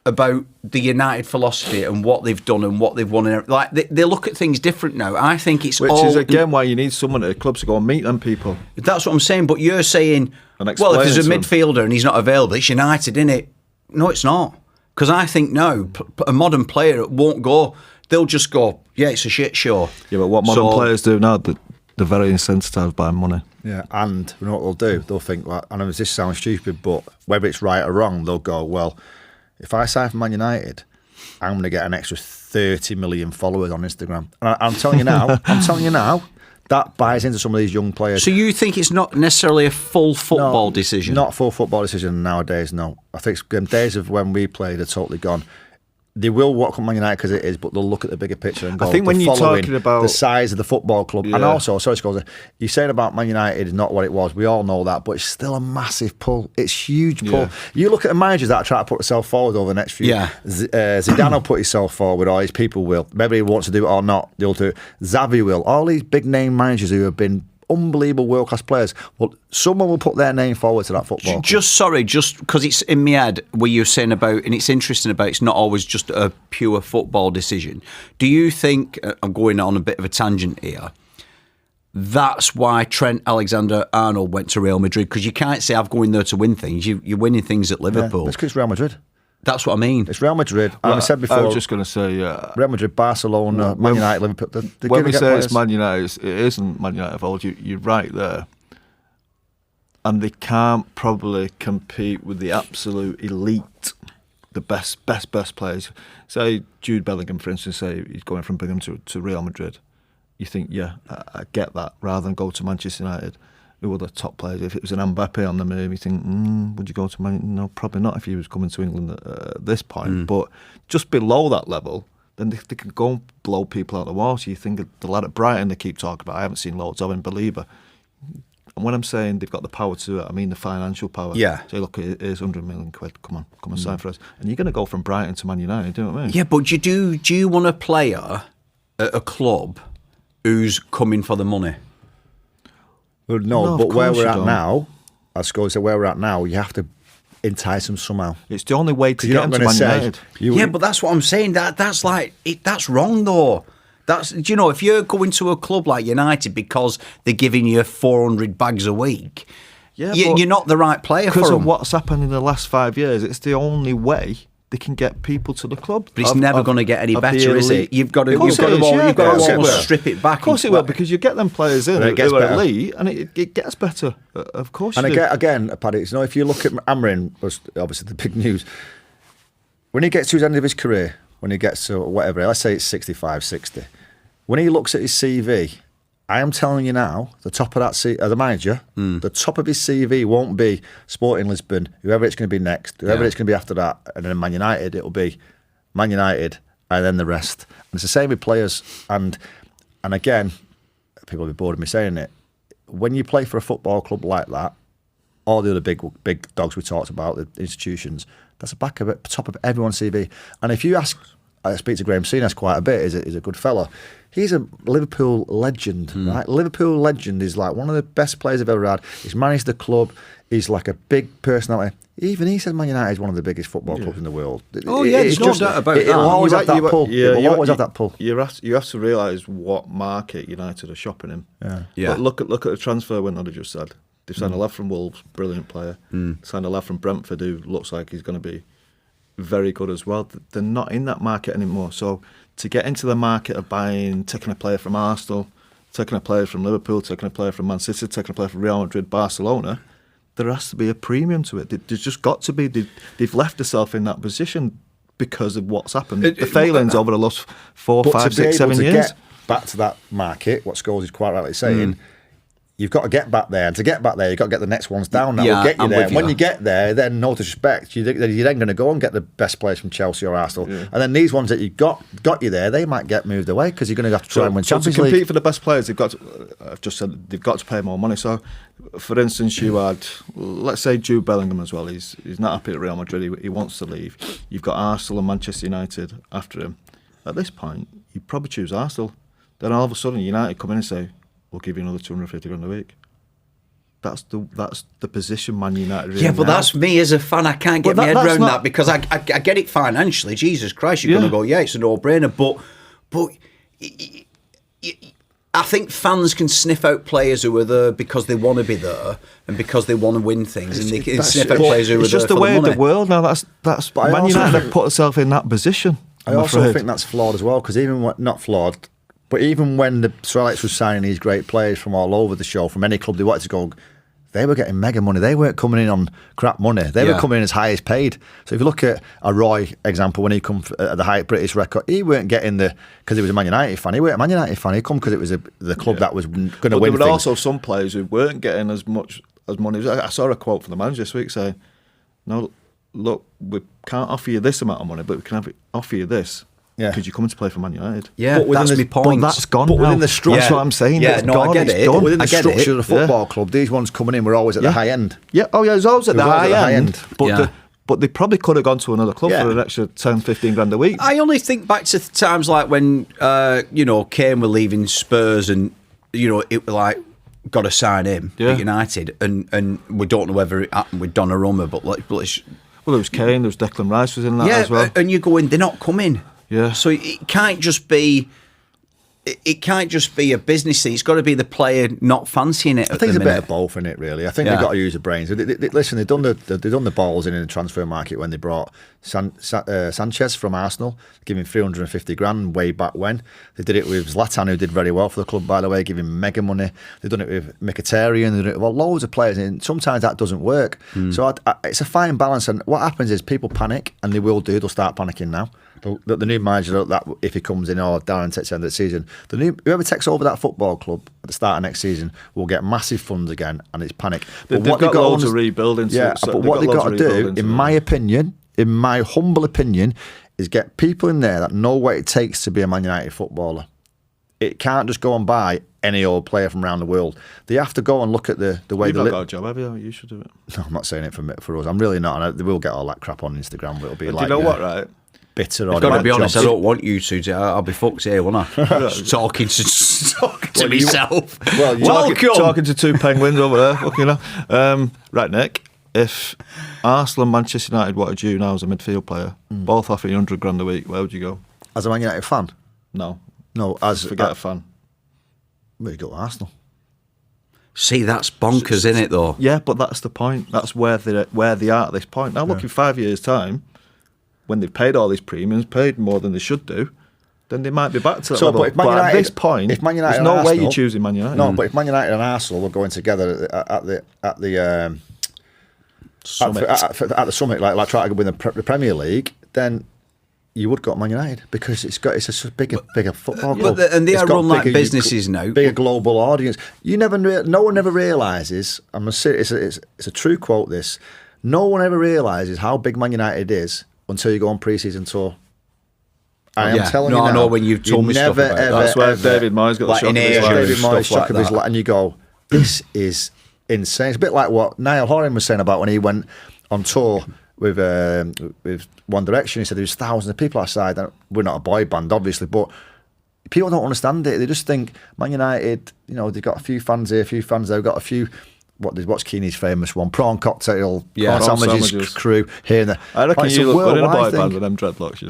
about the United philosophy and what they've done and what they've won. Like they look at things different now. I think it's Which is again why you need someone at the clubs to go and meet them people. That's what I'm saying. But you're saying, well, if there's a midfielder and he's not available, it's United, innit? No, it's not. Because I think now, a modern player won't go. They'll just go, yeah, it's a shit show. Yeah, but what modern players do now, they're very insensitive by money. Yeah, and you know what they'll do? They'll think, well, I know this sounds stupid, but whether it's right or wrong, they'll go, well, if I sign for Man United, I'm going to get an extra 30 million followers on Instagram. And I'm telling you now, that buys into some of these young players. So you think it's not necessarily a full football decision? Not a full football decision nowadays, no. I think days of when we played are totally gone. they will walk on Man United because it is, but they'll look at the bigger picture and go, I think when you're talking about the size of the football club, and also, sorry, Scholesy, you're saying about Man United is not what it was. We all know that, but it's still a massive pull. It's huge pull. You look at the managers that are trying to put themselves forward over the next few. Zidane will put himself forward, or his people will. Maybe he wants to do it or not. They'll do it. Xavi will. All these big name managers who have been unbelievable world-class players. Well, someone will put their name forward to that football. Just because it's in my head where you're saying about, and it's interesting about, it's not always just a pure football decision. Do you think, I'm going on a bit of a tangent here, that's why Trent Alexander-Arnold went to Real Madrid? Because you can't say, I'm going there to win things. You're winning things at Liverpool. It's because it's Real Madrid. That's what I mean. It's Real Madrid. Well, I said before. I was just going to say, Real Madrid, Barcelona, Man United, Liverpool. When we say it's Man United, it isn't Man United of old. You're right there. And they can't probably compete with the absolute elite, the best players. Say Jude Bellingham, for instance, say he's going from Bellingham to Real Madrid. You think, I get that, rather than go to Manchester United. Who were the top players? If it was an Mbappe on the move, you think, would you go to Man United? No, probably not if he was coming to England at this point. But just below that level, then they can go and blow people out the wall. So you think of the lad at Brighton they keep talking about. I haven't seen loads of him, Believer. And when I'm saying they've got the power to do it, I mean the financial power. Yeah. Say, look, here's 100 million quid. Come and sign for us. And you're going to go from Brighton to Man United, do you know what I mean? Yeah, but do you want a player at a club who's coming for the money? Well, no, but where we're at now, as Scholesy said, where we're at now, you have to entice them somehow. It's the only way to get them to Man United. But that's what I'm saying. That's wrong though. If you're going to a club like United because they're giving you 400 bags a week, you're not the right player for them. Because of what's happened in the last 5 years, it's the only way they can get people to the club. But it's never going to get any better, is it? You've got to strip it back. Of course it will, because you get them players in who are elite, and it gets better. Of course you do. Again, Paddy, if you look at Amorim, was obviously the big news. When he gets to the end of his career, when he gets to whatever, let's say it's 65, 60, when he looks at his CV, I am telling you now, the top of that the manager, the top of his CV won't be Sporting Lisbon, whoever it's going to be next, whoever it's going to be after that, and then Man United, it'll be Man United, and then the rest. And it's the same with players. And again, people will be bored of me saying it, when you play for a football club like that, all the other big dogs we talked about, the institutions, that's the back of it, top of everyone's CV. And if you ask, I speak to Graham Souness quite a bit, he's a good fella. He's a Liverpool legend, right? Liverpool legend is like one of the best players I've ever had. He's managed the club. He's like a big personality. Even he said Man United is one of the biggest football clubs in the world. There's no doubt about that. It'll always have that pull. It'll always have that pull. You have to realise what market United are shopping in. Yeah. But look at the transfer window they just said. They've signed a lad from Wolves, brilliant player. Signed a lad from Brentford who looks like he's going to be very good as well. They're not in that market anymore. So to get into the market of taking a player from Arsenal, taking a player from Liverpool, taking a player from Man City, taking a player from Real Madrid, Barcelona, there has to be a premium to it. There's just got to be. They've left themselves in that position because of what's happened. The failings over the last 4, 5, 6, 7 years. Get back to that market, what Scholes is quite rightly saying, you've got to get back there. And to get back there, you've got to get the next ones down. That will get you there. And when you get there, then no disrespect, you're then going to go and get the best players from Chelsea or Arsenal. Yeah. And then these ones that you got you there, they might get moved away because you're going to have to try and win Champions League. To compete for the best players, I've just said they've got to pay more money. So, for instance, you had, let's say, Jude Bellingham as well. He's not happy at Real Madrid. He wants to leave. You've got Arsenal and Manchester United after him. At this point, you'd probably choose Arsenal. Then all of a sudden, United come in and say, we'll give you another 250 grand a week. That's the position Man United. Yeah, but that's me as a fan. I can't get my head around that because I get it financially. Jesus Christ, you're going to go, it's a no-brainer. But I think fans can sniff out players who are there because they want to be there and because they want to win things, and they can sniff out players who are there. It's just the way of the world now. That's Man United have put themselves in that position. I also think that's flawed as well because not flawed. But even when the Sir Alex was signing these great players from all over the show, from any club they wanted to go, they were getting mega money. They weren't coming in on crap money. They were coming in as highest paid. So if you look at a Roy example, when he come at the height British record, he weren't getting because he was a Man United fan. He weren't a Man United fan. He come because it was the club that was going to win. There were also some players who weren't getting as much as money. I saw a quote from the manager this week saying, "No, look, we can't offer you this amount of money, but we can offer you this. Yeah. Because you're coming to play for Man United. Yeah, that's my point. But that's gone But within now. the structure, That's what I'm saying. Yeah, It's no, gone. I get It's it. done. within the I get it. structure of the football club, these ones coming in were always at the high end. Yeah, oh yeah, it was always at It the was always high end. But, Yeah. but they probably could have gone to another club Yeah. for an extra 10, 15 grand a week. I only think back to times like when Kane were leaving Spurs, and it was like, got to sign him Yeah. at United, and we don't know whether it happened with Donnarumma, but let's Well, there was Kane, there was Declan Rice was in that as well. and you go in, they're not coming. Yeah. So it can't just be. It can't just be a business thing. It's got to be the player not fancying it. I think it's a bit of both in it, really. I think Yeah. they've got to use the brains. Listen, they've done the balls in the transfer market when they brought Sanchez from Arsenal, giving 350 grand way back when. They did it with Zlatan, who did very well for the club, by the way, giving mega money. They've done it with Mkhitaryan. They've done it with loads of players, and sometimes that doesn't work. So it's a fine balance. And what happens is people panic, and they will do. They'll start panicking now. The new manager, that if he comes in or Darren takes the end of the season, whoever takes over that football club at the start of next season will get massive funds again, and it's panic. They've got loads of rebuilding. Yeah, but what they've got to do, in my opinion, in my humble opinion, is get people in there that know what it takes to be a Man United footballer. It can't just go and buy any old player from around the world. They have to go and look at the way You've they not got a job, have you? You should do it. No, I'm not saying it for us. I'm really not. And they will get all that crap on Instagram. It'll be But like, you know what, right? bitter. I've got to be honest, I don't want you to. I'll be fucked here, won't I? talking to myself. Talking to two penguins over there. Fucking hell. Right, Nick. If Arsenal and Manchester United wanted you now as a midfield player, both offering 100 grand a week, where would you go? As a Man United fan? No, Forget a fan. Well, you go to Arsenal. See, that's bonkers, isn't it, though? Yeah, but that's the point. That's where they are at this point. Now, look, in 5 years' time, when they've paid all these premiums, paid more than they should do, then they might be back to that level. But, if Man United, at this point, if Man United there's no and way Arsenal, you're choosing Man United. No, but if Man United and Arsenal were going together at the summit, like trying to win the Premier League, then you would go to Man United because it's a bigger football club. And they It's are got run like bigger- businesses now. Bigger global audience. No one ever realises. It's a true quote. This. No one ever realises how big Man United is until you go on pre-season tour. I am telling you now. I know when you've told me stuff about that. That's where David Moyes got the shock of his life. David Moyes stuff shock of like his that. life, and you go, this is insane. It's a bit like what Niall Horan was saying about when he went on tour with One Direction. He said there was thousands of people outside. And we're not a boy band, obviously, but people don't understand it. They just think Man United, they've got a few fans here, a few fans there. They've got a few. What's Keeney's famous one? Prawn cocktail, prawn sandwiches crew here and there. I reckon you look good in a boy thing. band with them dreadlocks,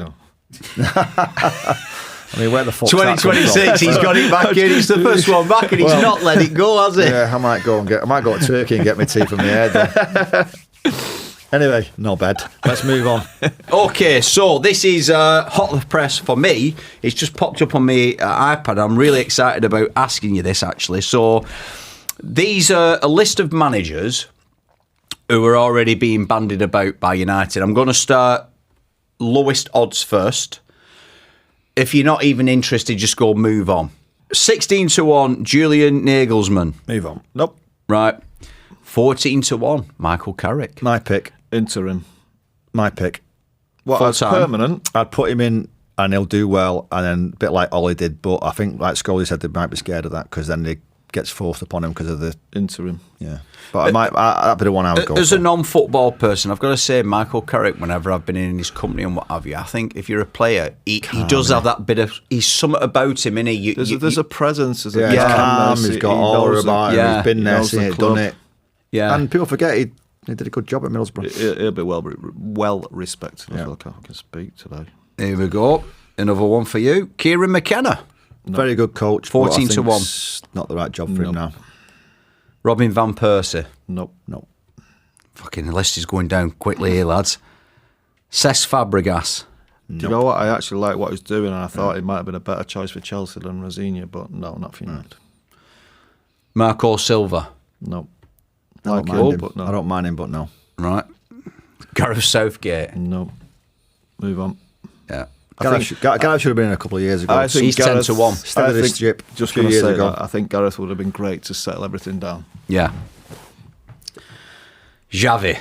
I mean, where the fuck 2026, he's got it back in. It's the first one back, and he's not let it go, has he? Yeah, I might go to Turkey and get my tea from the head. Anyway, no bed. Let's move on. Okay, so this is hot off the press for me. It's just popped up on my iPad. I'm really excited about asking you this, actually. So these are a list of managers who are already being bandied about by United. I'm going to start lowest odds first. If you're not even interested, just go move on. 16-1, Julian Nagelsmann. Move on. Nope. Right. 14-1, Michael Carrick. My pick. Interim. My pick. What, as Full-time. permanent? I'd put him in and he'll do well, and then a bit like Ollie did, but I think, like Scholesy said, they might be scared of that because then it gets forced upon him because of the... Interim. Yeah. But that'd be the one I would go As for. a non-football person, I've got to say Michael Carrick, whenever I've been in his company and what have you, I think if you're a player, he does have that bit of... He's something about him, innit? There's a presence. There's a calm, calmness. he's got aura about him, he's been there, seen it, done it. Yeah. And people forget he did a good job at Middlesbrough. He'll be well respected. I feel like I can speak today. Here we go. Another one for you. Kieran McKenna. Very good coach. 14-1. It's not the right job for him now. Robin Van Persie. Nope. Fucking the list is going down quickly here, lads. Cesc Fabregas. Do you know what? I actually like what he's doing, and I thought it might have been a better choice for Chelsea than Rosignol, but no, not for United. Marco Silva. No. I don't mind him, but no. Right. Gareth Southgate. No. Move on. Yeah. Gareth should have been in a couple of years ago. I think He's Gareth, 10-1. Instead of this ship, just a few going to years say ago. that, I think Gareth would have been great to settle everything down. Yeah. Xavi.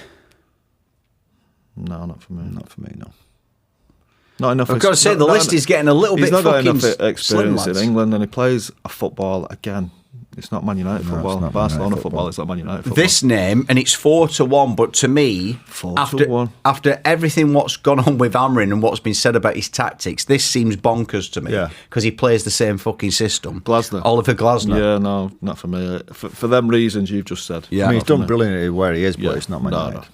No, not for me. Not for me, no. Not enough. I've got to say, the list is getting a little bit fucking He's not got enough experience slim, in England, and he plays a football again. It's not Man United football. not Barcelona Man United football. It's not Man United football. This name, and it's 4-1, but to me, 4-1. After everything what's gone on with Amorim and what's been said about his tactics, this seems bonkers to me. Yeah. Because he plays the same fucking system. Glasner. Oliver Glasner. Yeah, no, not for me. For them reasons you've just said. Yeah. I mean, he's Not for done me. brilliantly where he is, but Yeah. it's not Man No, United.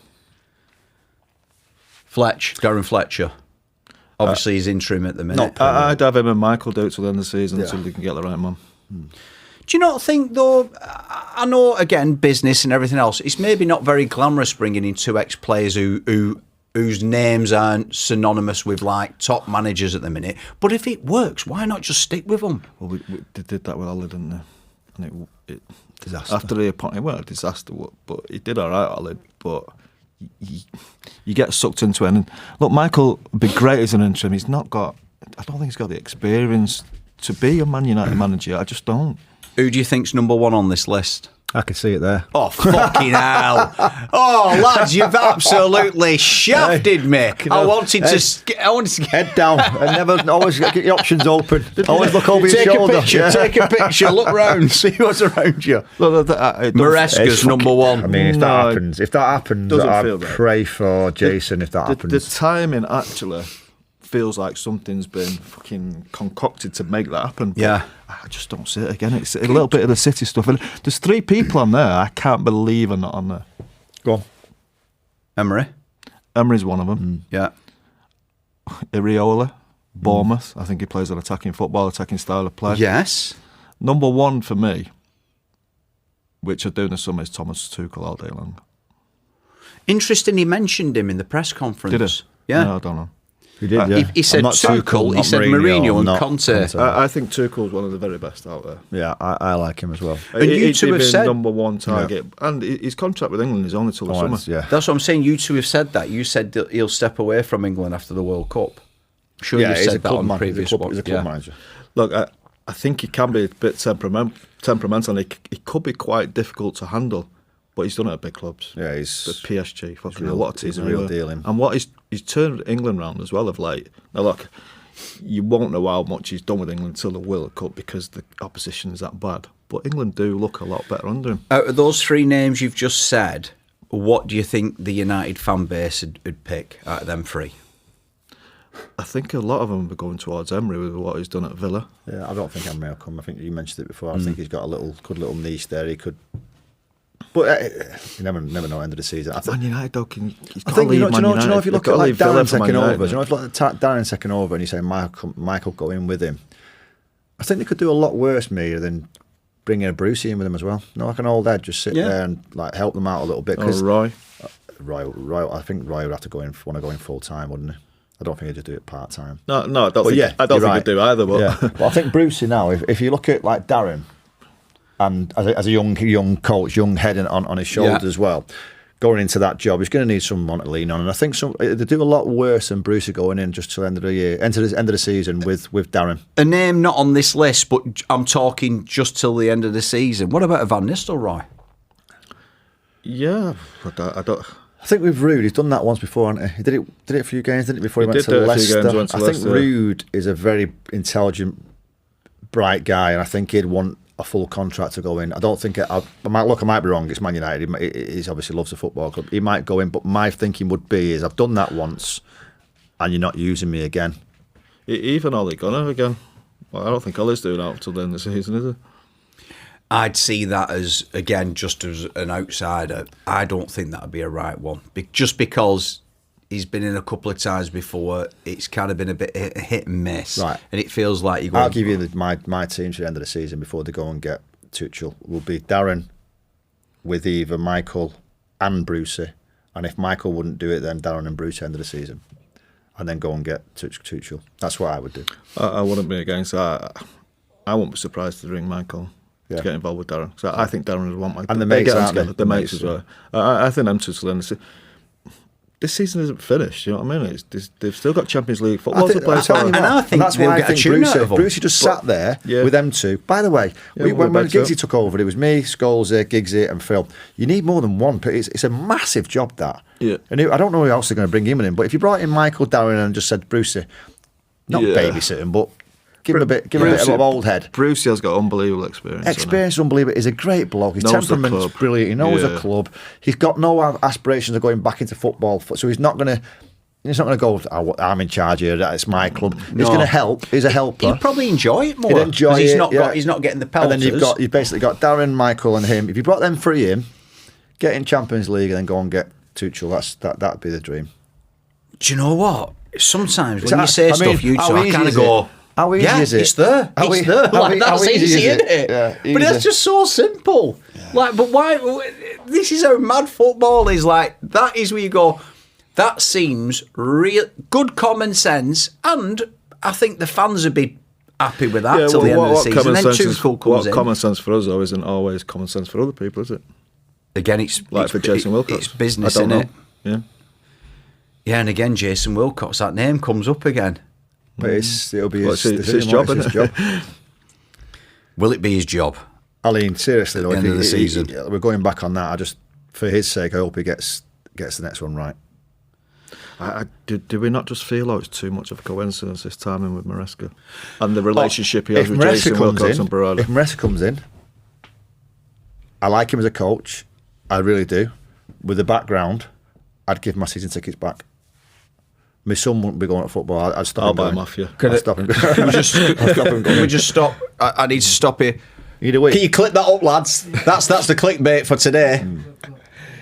no. Darren Fletcher. Obviously, he's interim at the minute. I'd have him and Michael do it till the end of the season Yeah. until they can get the right man. Do you not think, though, I know, again, business and everything else, it's maybe not very glamorous bringing in two ex-players whose names aren't synonymous with, like, top managers at the minute, but if it works, why not just stick with them? Well, they did that with Ollie, didn't they? And it Disaster. after the appointment, well, disaster. But he did all right, Ollie. But you get sucked into it. And look, Michael would be great as an interim. He's not got. I don't think he's got the experience to be a Man United manager. I just don't. Who do you think's number one on this list? I could see it there. Oh, fucking hell. Oh, lads, you've absolutely shafted me. I wanted to Head down and never always get your options open. Always look over your take shoulder. a picture, take a picture, look round, see what's around you. Look, Maresca's number one. I mean, if No, that happens, doesn't I feel right. pray for Jason if that happens. The timing actually feels like something's been fucking concocted to make that happen. But Yeah. I just don't see it again. It's a little bit of the City stuff. And there's 3 people on there I can't believe are not on there. Go on. Emery? Emery's one of them. Yeah. Iriola, Bournemouth. I think he plays an attacking football, attacking style of play. Yes. Number 1 for me, which I do in the summer, is Thomas Tuchel all day long. Interesting, he mentioned him in the press conference. Did he? Yeah. No, I don't know. He did, yeah. He said I'm not Tuchel, he not said Mourinho and not Conte. I think Tuchel's one of the very best out there. Yeah, I like him as well. And you two have been said- number 1 target, and his contract with England is only till the summer. Yeah. That's what I'm saying. You two have said that. You said that he'll step away from England after the World Cup. I'm sure Yeah, you've he's a said that club on man. previous He's a ones. club manager. Look, I think he can be a bit temperamental. And he could be quite difficult to handle, but he's done it at big clubs. Yeah, The he's PSG, fucking real- a lot of he's teams a real everywhere. deal, him. And what he's turned England round as well of late. Now look, you won't know how much he's done with England until the World Cup because the opposition is that bad. But England do look a lot better under him. Out of those 3 names you've just said, what do you think the United fan base would pick out of them 3? I think a lot of them are going towards Emery with what he's done at Villa. Yeah, I don't think Emery will come. I think you mentioned it before. I think he's got a good little niche there. He could, but you never know. End of the season, I Man think. United, though, he's I got to think leave do you Man know United. if you look They've at got to like leave Villa Darren for Man second United, over, do you know if you look at Darren second over and you say Michael go in with him, I think they could do a lot worse, Mia, than bringing a Brucey in with him as well. No, like an old head, just sit there and like help them out a little bit. Or Roy. Roy, I think Roy would have to want to go in full time, wouldn't he? I don't think he'd do it part time. No, I don't But think, yeah, I don't you're think he'd do either. But Yeah. Well, I think Brucey now, if you look at like Darren, and as a young coach, young head on his shoulders as well, going into that job, he's going to need someone to lean on. And I think they do a lot worse than Brucey going in just till the end of the year, end of the season with Darren. A name not on this list, but I'm talking just till the end of the season. What about a Van Nistelrooy? yeah, I don't. I think with Rude, he's done that once before, hasn't he? He did it a few games, didn't he, before he went did to do it a few Leicester? games, went to I think Leicester. Rude is a very intelligent, bright guy, and I think he'd want a full contract to go in. I don't think I might be wrong. It's Man United. He obviously loves the football club. He might go in, but my thinking would be is I've done that once, and you're not using me again. Even Ole Gunnar again. Well, I don't think Ole's doing that till the end of the season, is it? I'd see that as, again, just as an outsider. I don't think that would be a right one. Just because he's been in a couple of times before, it's kind of been a bit hit and miss. Right. And it feels like you're going... I'll give you my team to the end of the season before they go and get Tuchel. Will be Darren with either Michael and Brucey, and if Michael wouldn't do it, then Darren and Brucey end of the season, and then go and get Tuchel. That's what I would do. I wouldn't be against that. I wouldn't be surprised to ring Michael to get involved with Darren. So I think Darren would want Michael. And the mates, get on aren't together. they? The mates as well. I think them two will end the season. this season isn't finished. You know what I mean? They've still got Champions League football to play. And I think that's why I think Brucey just sat there with them two. By the way, when Giggsy took over, it was me, Scholesy, Giggsy, and Phil. You need more than one. It's a massive job, that. Yeah. And I don't know who else they're going to bring him in, but if you brought in Michael, Darren, and just said Brucey, not babysit him, but give him a bit of old head. Brucey has got unbelievable experience. Experience, unbelievable. He's a great bloke. His temperament's brilliant. He knows a club. He's got no aspirations of going back into football, so he's not going to go, I'm in charge here, it's my club. He's going to help. He's a helper. He'd probably enjoy it more. He'd enjoy it. He's not getting the pelters. And then you've basically got Darren, Michael, and him. If you brought them three in, get in Champions League, and then go and get Tuchel, that'd be the dream. Do you know what? Sometimes when you say stuff, I kind of go, how easy is it? It's there. It's there. That's easy, isn't it? Yeah, but that's just so simple. Yeah. But why? This is how mad football is. That is where you go, that seems real good common sense, and I think the fans would be happy with that till the end of the season. And then Tuchel comes in. Common sense for us, though, isn't always common sense for other people, is it? Again, it's for Jason Wilcox. It's business, isn't it? Yeah. Yeah, and again, Jason Wilcox, that name comes up again. But it'll be his job, isn't it? Will it be his job? I mean, seriously, though, at the end of the season, we're going back on that. For his sake, I hope he gets the next one right. Do we not just feel like it's too much of a coincidence this timing with Maresca and the relationship he has with Jason Wilcox and Barada? If Maresca comes in, I like him as a coach. I really do. With the background, I'd give my season tickets back. My son wouldn't be going to football. I'd stop him. I'll buy him off you. I'd stop him. Can we just stop? I need to stop here. Either way. Can you clip that up, lads? That's the clickbait for today.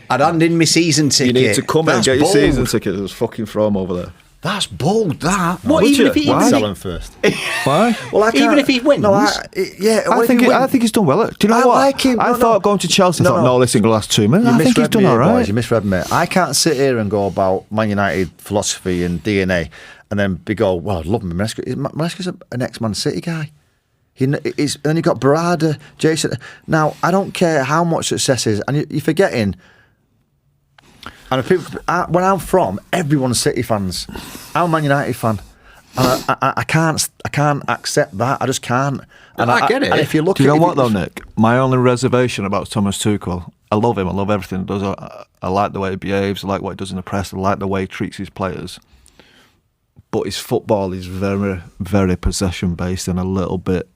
I'd hand in my season ticket. You need to come and get your season ticket. There's fucking from over there. That's bold, that. What, even if he sell him first? Why? Well, even if he wins? No, I think he's done well. Do you know what? Like him. I thought going to Chelsea, listen, the last 2 minutes. I think he's done all right. Boys, you misread me. I can't sit here and go about Man United philosophy and DNA and then well, I'd love him. Maresca's an ex-Man City guy. And then you've got Barada, Jason. Now, I don't care how much success is, and you're forgetting. And when I'm from, everyone's City fans. I'm a Man United fan. And I can't accept that. I just can't. And I get it. And if you look, do you know what though, Nick? My only reservation about Thomas Tuchel, I love him. I love everything he does. I like the way he behaves. I like what he does in the press. I like the way he treats his players. But his football is very, very possession based and a little bit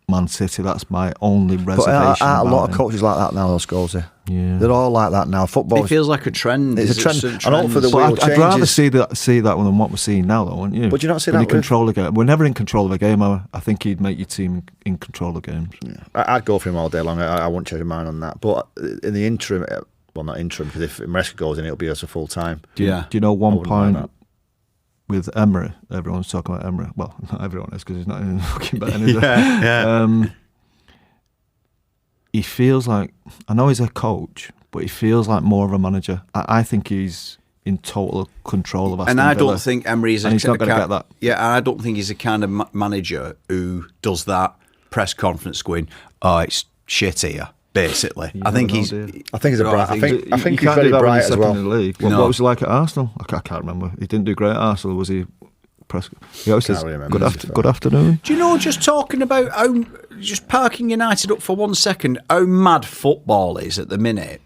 Man City. That's my only reservation. But a lot of coaches like that now, though, Scholesy. Yeah, they're all like that now. Football. It feels like a trend. It's a trend. And all for the wheel changes. I'd rather see that than what we're seeing now, though, wouldn't you? But you not see when that. Control a game. We're never in control of a game. I think he'd make your team in control of games. Yeah. I'd go for him all day long. I wouldn't change my mind on that. But in the interim, well, not interim, because if Maresca goes in, it'll be as a full time. Do you know one point with Emery? Everyone's talking about Emery. Well, not everyone is, because he's not even fucking better. Yeah. He feels like, I know he's a coach, but he feels like more of a manager. I think he's in total control of Aston Villa. And I don't think Emery's he's not going to get that. Yeah, and I don't think he's the kind of manager who does that press conference going, "Oh, it's shit here." Basically, I think he's very bright as well. In the league. What was he like at Arsenal? I can't remember. He didn't do great at Arsenal. Was he? He always says, good afternoon. Do you know, just talking about just parking United up for 1 second, how mad football is at the minute?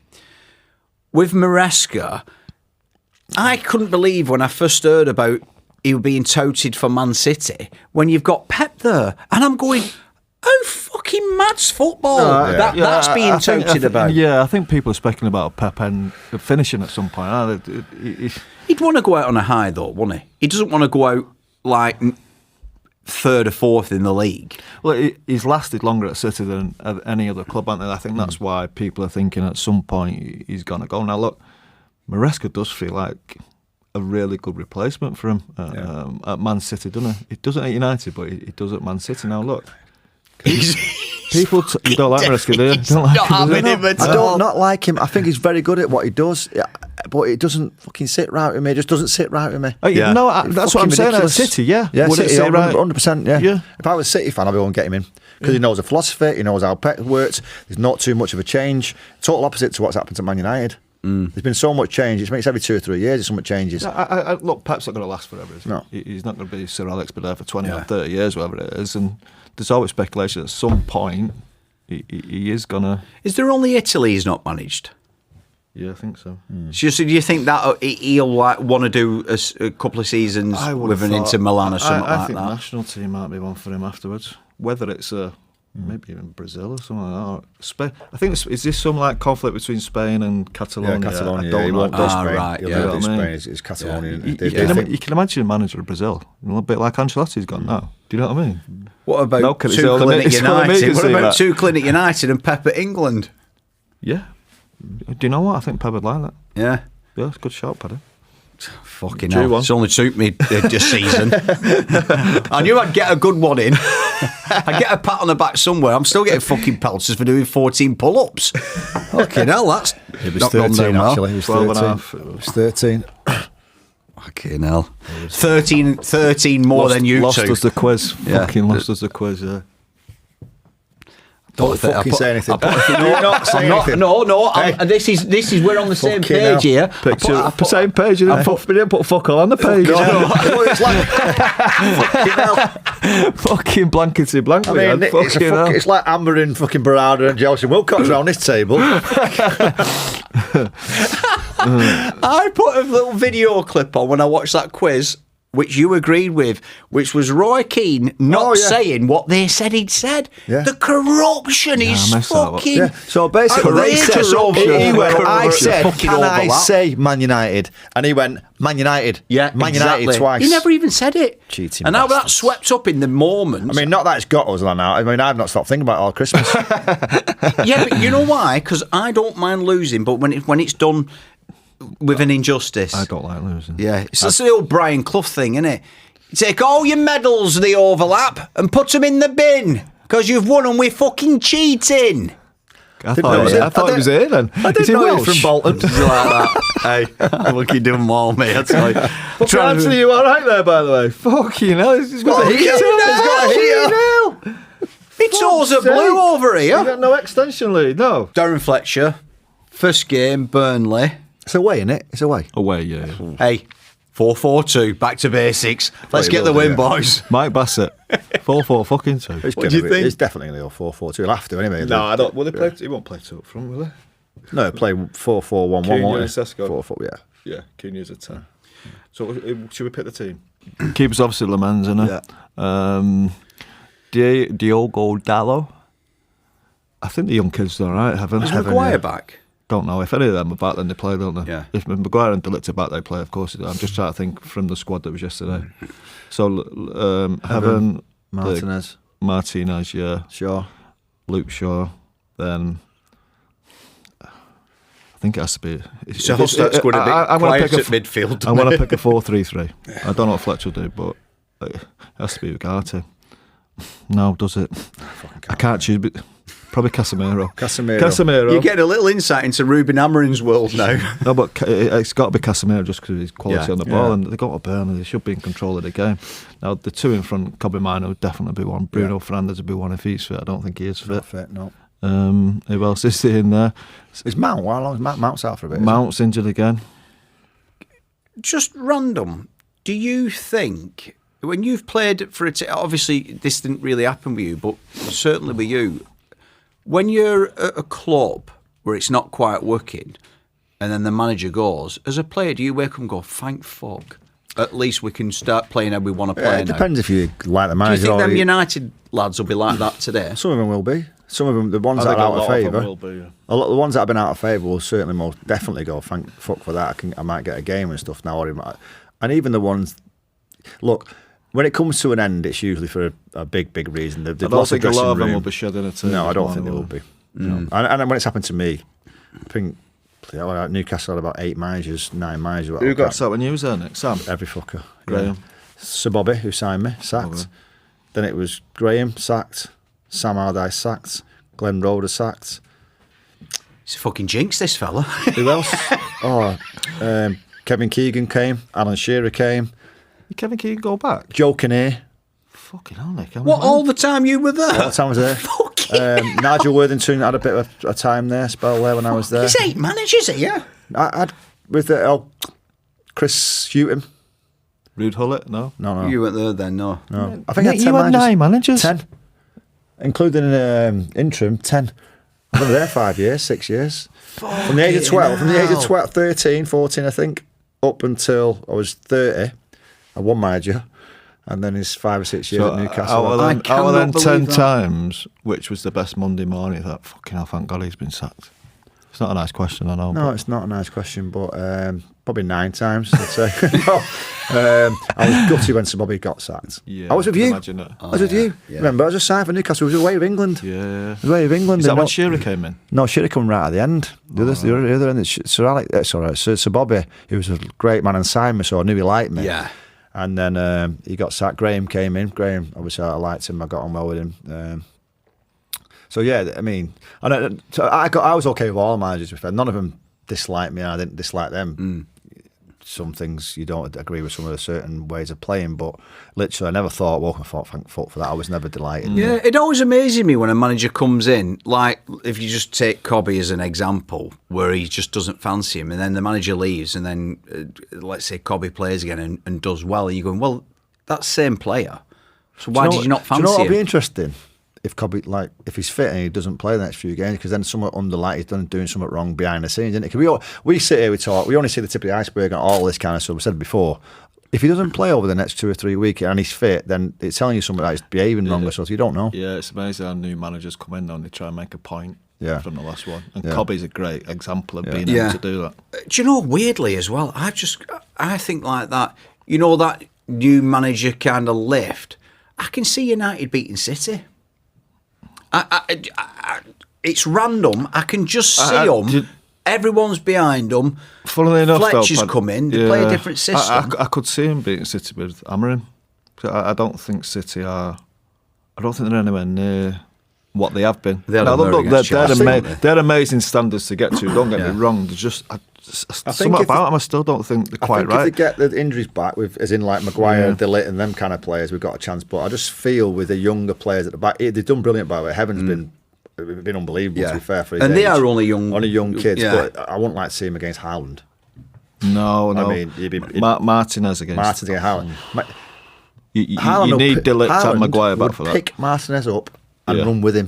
With Maresca, I couldn't believe when I first heard about he being touted for Man City when you've got Pep there. And I'm going, how fucking mad's football? That's being touted about. Yeah, I think people are speculating about Pep and finishing at some point. He'd want to go out on a high, though, wouldn't he? He doesn't want to go out like third or fourth in the league. Well, he's lasted longer at City than at any other club, hasn't he? I think that's why people are thinking at some point he's going to go. Now, look, Maresca does feel like a really good replacement for him at Man City, doesn't he? He doesn't at United, but he does at Man City. Now, look. People you don't like Maresca, do you? Don't like him, I don't not like him. I think he's very good at what he does, but it doesn't fucking sit right with me. It just doesn't sit right with me. No, that's what I'm saying. At City, City, 100%. Yeah. If I was a City fan, I'd be going to get him in because he knows the philosophy. He knows how Pep works. There's not too much of a change. Total opposite to what's happened to Man United. There's been so much change. It makes every 2 or 3 years so much changes. Look, Pep's not going to last forever, is he? No. He's not going to be Sir Alex, be there for 20 or 30 years, whatever it is. And there's always speculation at some point he is going to... Is there only Italy he's not managed? Yeah, I think so. So do you think that he'll want to do a couple of seasons with an Inter Milan or something I like think that? the national team might be one for him afterwards. Whether it's maybe even Brazil or something like that. Spain. I think is this some like conflict between Spain and Catalonia? Yeah, Catalonia. I don't He know. won't do Spain. Right, He'll yeah. do Spain. It's Catalonia. You can imagine a manager of Brazil, a little bit like Ancelotti's gone now. Do you know what I mean? What about No, Two it's only me- Clinic it's only me United? can What see about that. Two Clinic United and Pep at England? Yeah. Do you know what? I think Pep would like that. Yeah. Yeah, it's a good shot, Paddy. Fucking True hell. one. It's only took me this season. I knew I'd get a good one in. I'd get a pat on the back somewhere. I'm still getting fucking pelters for doing 14 pull-ups. Fucking hell, that's It was not gone 13 down well. actually. It was 12 and a 13. half. It was 13. Fucking hell. 13 more than you lost two. us the quiz. Yeah. Fucking lost us the quiz, yeah. Don't fucking say anything. Do not say anything. No. Hey. This is we're on the same Fucking page hell. here. Picture, same page. You didn't put fuck all on the page. It's like fucking hell. Fucking blankety blank. I mean, it's like Amorim, fucking Barada and Jason Wilcox around this table. I put a little video clip on when I watched that quiz, which you agreed with, which was Roy Keane not saying what they said he'd said. Yeah. The corruption is I messed that up. fucking... Yeah. So basically, outrageous. he went, I said, Fucking can I overlap. say Man United? And he went, Man United. Yeah, Man exactly. United twice. He never even said it. Cheating And now that bastards. swept up in the moment. I mean, not that it's got us now. I mean, I've not stopped thinking about it all Christmas. yeah, but you know why? Because I don't mind losing, but when it's done with an injustice. I don't like losing. Yeah, it's the old Brian Clough thing, isn't it? Take all your medals, the overlap, and put them in the bin because you've won them with fucking cheating. I thought he was here then. I didn't know he was from Bolton. Like that. Hey, look, you do them all, mate. I tell you. But Anthony, you all right there, by the way? Fucking hell, he's got a heater. He's got a heater. It's all a blue over You here. got no extension lead, no. Darren Fletcher, first game, Burnley. It's away, isn't it? It's away. Away, yeah. Hey, 4-4-2, back to basics. Let's it get the will do, win, yeah. boys. Mike Bassett, 4-4 fucking 2. What do you think? It's definitely going to go 4-4-2. He'll have to anyway. No, I don't. Will they play? He won't play 2 up front, will they? No, play 4-4-1-1, Cunha won't and he? Sesko. 4-4, yeah. Yeah, Cunha's a 10. So should we pick the team? Keeper's obviously Le Mans, isn't it? Yeah. Diogo Dallo. I think the young kids are all right. Is Maguire back? Don't know. If any of them are back, then they play, don't they? Yeah. If Maguire and Delict are back, they play, of course. I'm just trying to think from the squad that was yesterday. So, Heaven, Martinez, yeah. Shaw. Luke Shaw. Then I think it has to be. So that's going to be quiet at midfield. I want to pick a 4-3-3. I don't know what Fletcher will do, but it has to be Ugarte. No, does it? I can't choose, but probably Casemiro. You're getting a little insight into Ruben Amorim's world now. No, but it's got to be Casemiro just because of his quality on the ball, Yeah. and they've got to Burnley. They should be in control of the game. Now, the two in front, Kobe Mino would definitely be one. Bruno Fernandes would be one if he's fit. I don't think he is fit. Not fit, no. Who else is in there? Is Mount? How long is Mount's out for a bit? Mount's injured again. Just random. Do you think, when you've played for a team, obviously this didn't really happen with you, but certainly with you, when you're at a club where it's not quite working and then the manager goes, as a player, do you wake up and go, thank fuck, at least we can start playing how we want to play It now? depends if you like the Do you manager think or them United lads will be like that today? Some of them will be. Some of them, the ones that are out of favour, a lot of the ones that have been out of favour will certainly most definitely go, thank fuck for that. I might get a game and stuff now. And even the ones, look, when it comes to an end, it's usually for a big, big reason. I don't think a lot of them will be shedding a tear. No, I don't think they will be. No. And when it's happened to me, I think Newcastle had about 8 managers, 9 managers. Who got sacked when you was there, Nick? Sam? Every fucker. Graham. Yeah. Sir Bobby, who signed me, sacked. Bobby. Then it was Graham, sacked. Sam Allardyce, sacked. Glenn Roeder, sacked. It's a fucking jinx, this fella. Who else? Kevin Keegan came. Alan Shearer came. Did Kevin Keegan go back? Joe Kinnear. Fucking hell, Nick. What, all the time you were there? All the time I was there. Fucking Nigel Worthington had a bit of a time there, spell there when I was there. There's 8 managers here. I'd with Chris Houghton. Rude Hullet? No. You weren't there then, no. I think I had 10 you had 9 managers. 10, including an interim. 10. I've been there 5 years, 6 years. From the age of 12, 13, 14, I think, up until I was 30. I won manager, and then it's 5 or 6 years at Newcastle. Out of them 10 times, which was the best Monday morning? I thought, fucking hell, thank God he's been sacked. It's not a nice question, I know. No, it's not a nice question, but probably 9 times, I'd say. I was gutted when Sir Bobby got sacked. Yeah, I was with you. I was with you. Yeah. Remember, I was just signed for Newcastle. It was away with England. Yeah. It was away with England. Is that when Shearer came in? No, Shearer come right at the end. The other end, Sir Bobby, he was a great man and signed me, so I knew he liked me. Yeah. And then he got sacked. Graham came in. Graham, obviously, I liked him. I got on well with him. So yeah, I mean, I was okay with all managers. To be fair, none of them disliked me, and I didn't dislike them. Some things you don't agree with some of the certain ways of playing, but literally, I never thought, well, I thought, thank fuck for that. I was never delighted. Yeah, it always amazes me when a manager comes in, like if you just take Cobby as an example, where he just doesn't fancy him, and then the manager leaves, and then let's say Cobby plays again and does well, and you're going, well, that's the same player. So why did you not fancy him? Do you know what would be interesting? If Cobby, if he's fit and he doesn't play the next few games, because then somewhat he's doing something wrong behind the scenes, isn't it? Because we sit here, we talk, we only see the tip of the iceberg and all this kind of stuff. We said before, if he doesn't play over the next 2 or 3 weeks and he's fit, then it's telling you something that he's behaving wrong or something. You don't know. Yeah, it's amazing how new managers come in and they try and make a point from the last one. And Yeah. Cobby's a great example of being able to do that. Do you know, weirdly as well, I think like that, you know, that new manager kind of lift, I can see United beating City. It's random. I can just see them. Everyone's behind them. Funnily enough, Fletcher's come in. They play a different system. I could see him beating City with Amorim. I don't think City are. I don't think they're anywhere near what they have been. They're amazing standards to get to. Don't get me wrong. There's just something about them. I still don't think they're quite right. If they get the injuries back, as in like Maguire and De Ligt and them kind of players, we've got a chance. But I just feel with the younger players at the back, they've done brilliant. By the way, Heaven's been unbelievable. To be fair for his and age. They are only young kids. Yeah. But I wouldn't like to see him against Haaland. No. I mean, you'd be Martinez against Haaland. You need De Ligt and Maguire back for that. Pick Martinez up and run with him.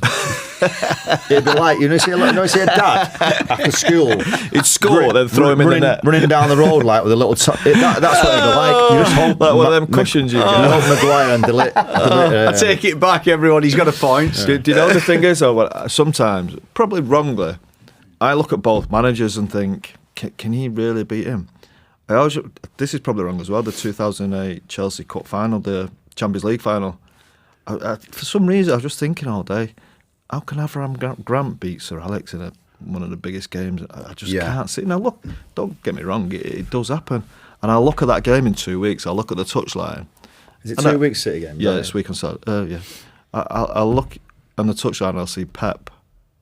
It'd be like, see a dad after school. He'd score, then throw him in the net. Running down the road like with a little... that's what it'd be like. You just hope... Like one of them cushions you get. You hope Maguire and De Ligt... I take it back, everyone. He's got a point. Do you know the thing is, though, sometimes, probably wrongly, I look at both managers and think, can he really beat him? This is probably wrong as well, the 2008 Chelsea Cup final, the Champions League final. For some reason, I was just thinking all day, how can Avram Grant beat Sir Alex in one of the biggest games? I just can't see. Now, look, don't get me wrong, it does happen. And I'll look at that game in 2 weeks, I'll look at the touchline. Is it 2 weeks City game? Yeah, this week on Saturday. Yeah. I'll look on the touchline, I'll see Pep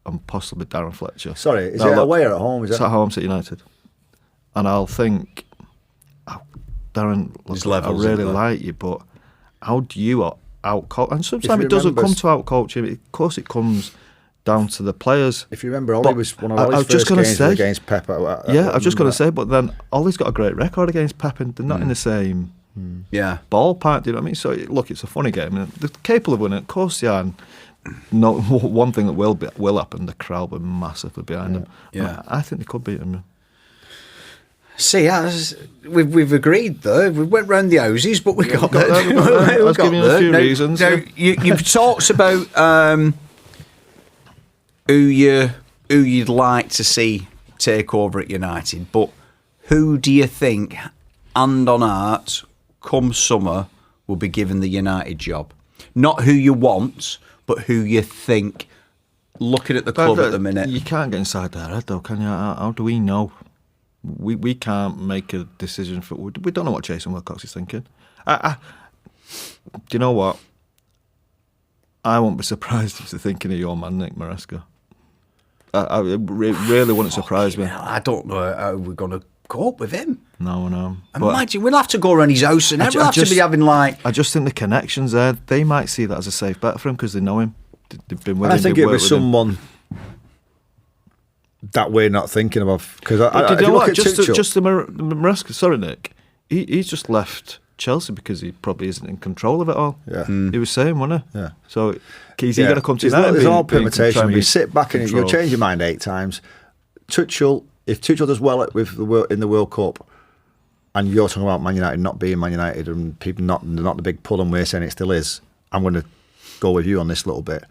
and possibly Darren Fletcher. Sorry, is it away or at home? It's at home, City United. And I'll think, Darren, look, I really like you, but how do you out-coach? And sometimes it doesn't come to out-coaching. Of course, it comes down to the players. If you remember, Ollie was one of Ollie's first games against Pep. I was just going to say, but then Ollie's got a great record against Pep, and they're not in the same ballpark. Do you know what I mean? So look, it's a funny game, and they're capable of winning. Of course, they are. No, one thing that will happen: the crowd will be massively behind them. Yeah, I think they could beat them. See, we've agreed though. We went round the houses, but we got there. I was giving you a few reasons. Now, you've talked about who you'd like to see take over at United, but who do you think, hand on heart, come summer, will be given the United job? Not who you want, but who you think, looking at the club at the minute. You can't get inside their head though, can you? How do we know? We can't make a decision for. We don't know what Jason Wilcox is thinking. Do you know what? I won't be surprised if they're thinking of your man Nick Maresca. It really wouldn't surprise me. I don't know how we're going to cope with him. No. Imagine we'll have to go around his house and we'll have to be having like. I just think the connections there. They might see that as a safe bet for him because they know him. They've been with him. I think it was someone that we're not thinking of. Because you know what? Just the Maresca, sorry, Nick. He's just left Chelsea because he probably isn't in control of it all. Yeah. He was saying, wasn't he? Yeah. So he's going to come to United. There's all permutation. When you sit back and you'll change your mind 8 times. Tuchel, if Tuchel does well in the World Cup, and you're talking about Man United not being Man United and people not the big pull, and we're saying it still is, I'm going to go with you on this little bit.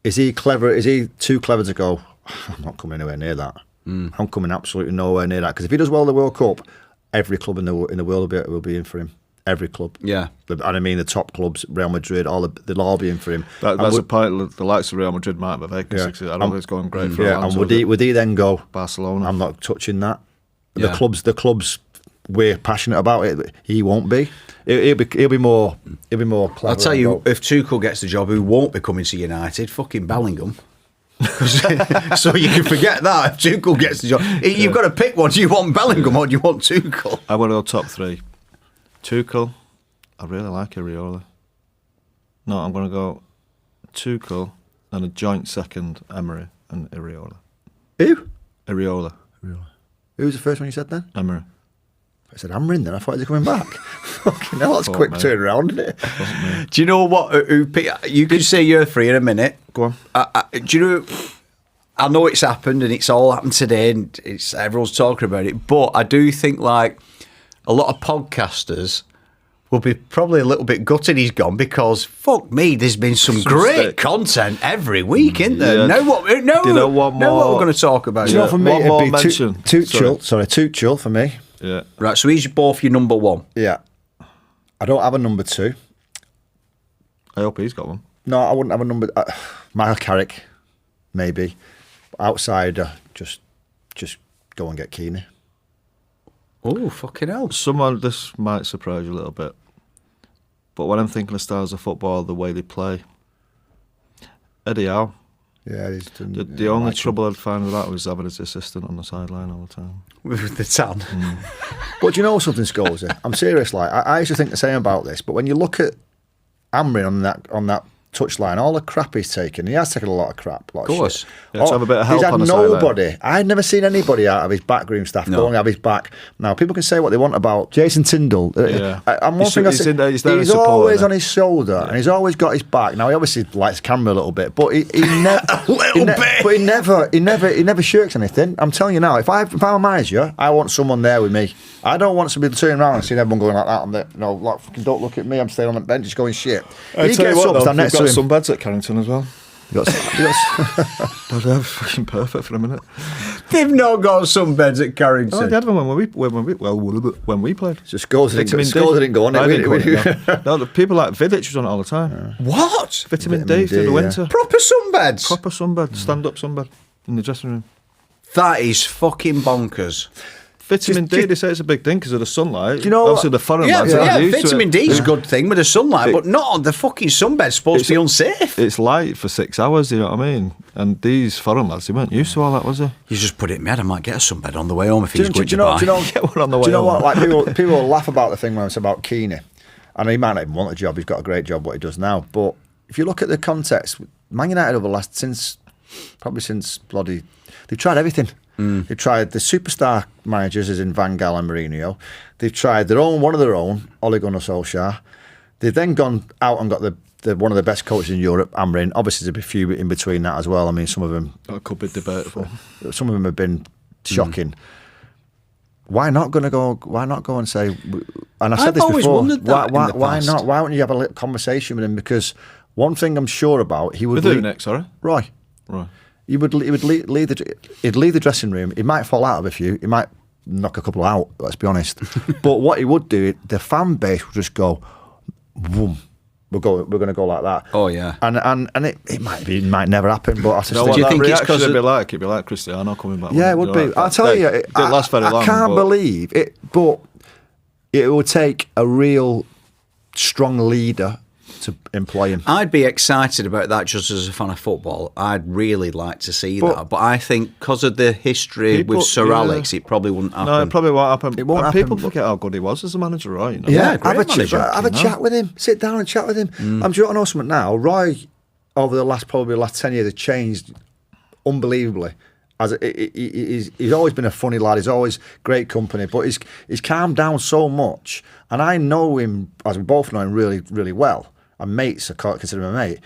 Is he clever? Is he too clever to go, I'm not coming anywhere near that. I'm coming absolutely nowhere near that. Because if he does well in the World Cup, every club in the world will be in for him. Every club. Yeah. And I mean the top clubs, Real Madrid, they'll all be in for him. That's a point. The likes of Real Madrid might have a vacancy. Yeah. I don't think it's going great for him. And would he then go, Barcelona? I'm not touching that. Yeah. The clubs we're passionate about it. He won't be. He'll be more clever. I'll tell you, if Tuchel gets the job, who won't be coming to United? Fucking Bellingham. So you can forget that. If Tuchel gets the job, you've got to pick one. Do you want Bellingham or do you want Tuchel? I want to go top 3. Tuchel. I really like Areola. No, I'm going to go Tuchel and a joint second, Emery and Areola. Who? Areola. Who was the first one you said then? Emery. I said Amorim then. I thought he was coming back. Fucking hell, that's a quick turnaround, isn't it? Do you know what? You can say you're 3 in a minute. Go on. Do you know? I know it's happened and it's all happened today and everyone's talking about it, but I do think like a lot of podcasters will be probably a little bit gutted he's gone because fuck me, there's been some great content every week, isn't there? Yeah. Know what we're going to talk about. Do you know, for me, one more it'd be mention. Tuchel for me. Yeah. Right, so he's both your number 1. Yeah. I don't have a number 2. I hope he's got one. No, I wouldn't have a number. Michael Carrick, maybe. Outsider, just go and get Keeney. Oh, fucking hell. This might surprise you a little bit, but when I'm thinking of styles of football, the way they play, Eddie Howe. Yeah, he's done. The only trouble I'd find with that was having his assistant on the sideline all the time. With the tan. But do you know something, Scholesy? I'm serious. Like I used to think the same about this, but when you look at Amorim on that touchline, all the crap he's taken, he has taken a lot of crap. Of course. Yeah, to have a bit of help on the nobody. I'd never seen anybody out of his backroom staff going out of his back. Now, people can say what they want about Jason Tyndall. Yeah. He's always on his shoulder and he's always got his back. Now, he obviously likes camera a little bit, but he never shirks anything. I'm telling you now, if I'm a manager, I want someone there with me. I don't want somebody to turn around and see everyone going like that. Like, fucking don't look at me. I'm staying on the bench, just going shit. He gets up, stand next to him. Some beds at Carrington as well. They're fucking perfect for a minute. They've not got some beds at Carrington. Oh, they had one when we played. Just Scholes didn't go on it. No, the people like Vidic was on it all the time. What? Vitamin D through the winter. Proper sunbeds. Proper sunbed, stand-up sunbed in the dressing room. That is fucking bonkers. Vitamin D, they say it's a big thing because of the sunlight. Do you know obviously the foreign lads are used to it. Vitamin D is a good thing with the sunlight, but not on the fucking sunbed. It's supposed to be unsafe. It's light for 6 hours, you know what I mean? And these foreign lads, they weren't used to all that, was they? You just put it in my head, I might get a sunbed on the way home if he's good to buy. Get one on the way home. Do you know what? Like people laugh about the thing when it's about Keeney. And he might not even want a job. He's got a great job, what he does now. But if you look at the context, Man United over the last, since bloody, they've tried everything. They've tried the superstar managers, as in Van Gaal and Mourinho. They've tried one of their own, Ole Gunnar Solskjaer. They've then gone out and got the one of the best coaches in Europe, Amorim. Obviously, there's a few in between that as well. I mean, some of them... That could be debatable. Some of them have been shocking. Why not go and say... And I said this before. Why not? Why wouldn't you have a little conversation with him? Because one thing I'm sure about, he would... With who next, sorry? Roy. He would leave the dressing room. He might fall out of a few. He might knock a couple out. Let's be honest. But what he would do, the fan base would just go, boom. We're going to go like that. Oh yeah. And it might never happen. But I just do you think it's because it'd be like Cristiano coming back? Yeah, it would be. I'll tell you, it didn't last very long. I can't believe it. But it would take a real strong leader to employ him. I'd be excited about that just as a fan of football. I'd really like to see that. But I think because of the history with Sir Alex, it probably wouldn't happen. No, it probably won't happen. It won't happen. People forget how good he was as a manager, right? You know? Yeah, have a chat with him. Sit down and chat with him. I'm sure I know something now. Roy, over the last 10 years, has changed unbelievably. he's always been a funny lad. He's always great company, but he's calmed down so much. And I know him, as we both know him, really, really well. And mates, I consider him a mate.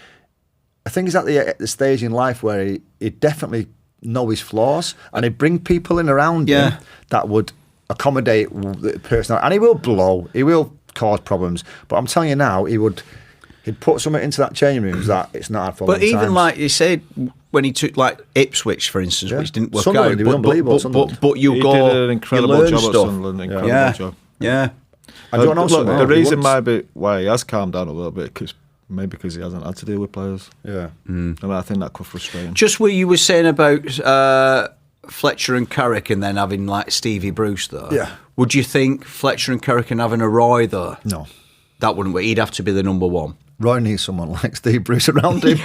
I think he's at the stage in life where he definitely know his flaws, and he'd bring people in around him that would accommodate the personality. And he will blow, he will cause problems. But I'm telling you now, he'd put something into that changing room that it's not hard for. But even like you said, when he took like Ipswich, for instance, which didn't work out, he was unbelievable. But you he go, did an incredible job stuff. at Sunderland. Incredible job. Yeah. I don't know. Look, the reason might be why he has calmed down a little bit, because he hasn't had to deal with players. Yeah, and I think that could frustrate him. Just what you were saying about Fletcher and Carrick, and then having like Stevie Bruce though. Yeah. Would you think Fletcher and Carrick and having a Roy though? No, that wouldn't work. He'd have to be the number one. Roy needs someone like Steve Bruce around him.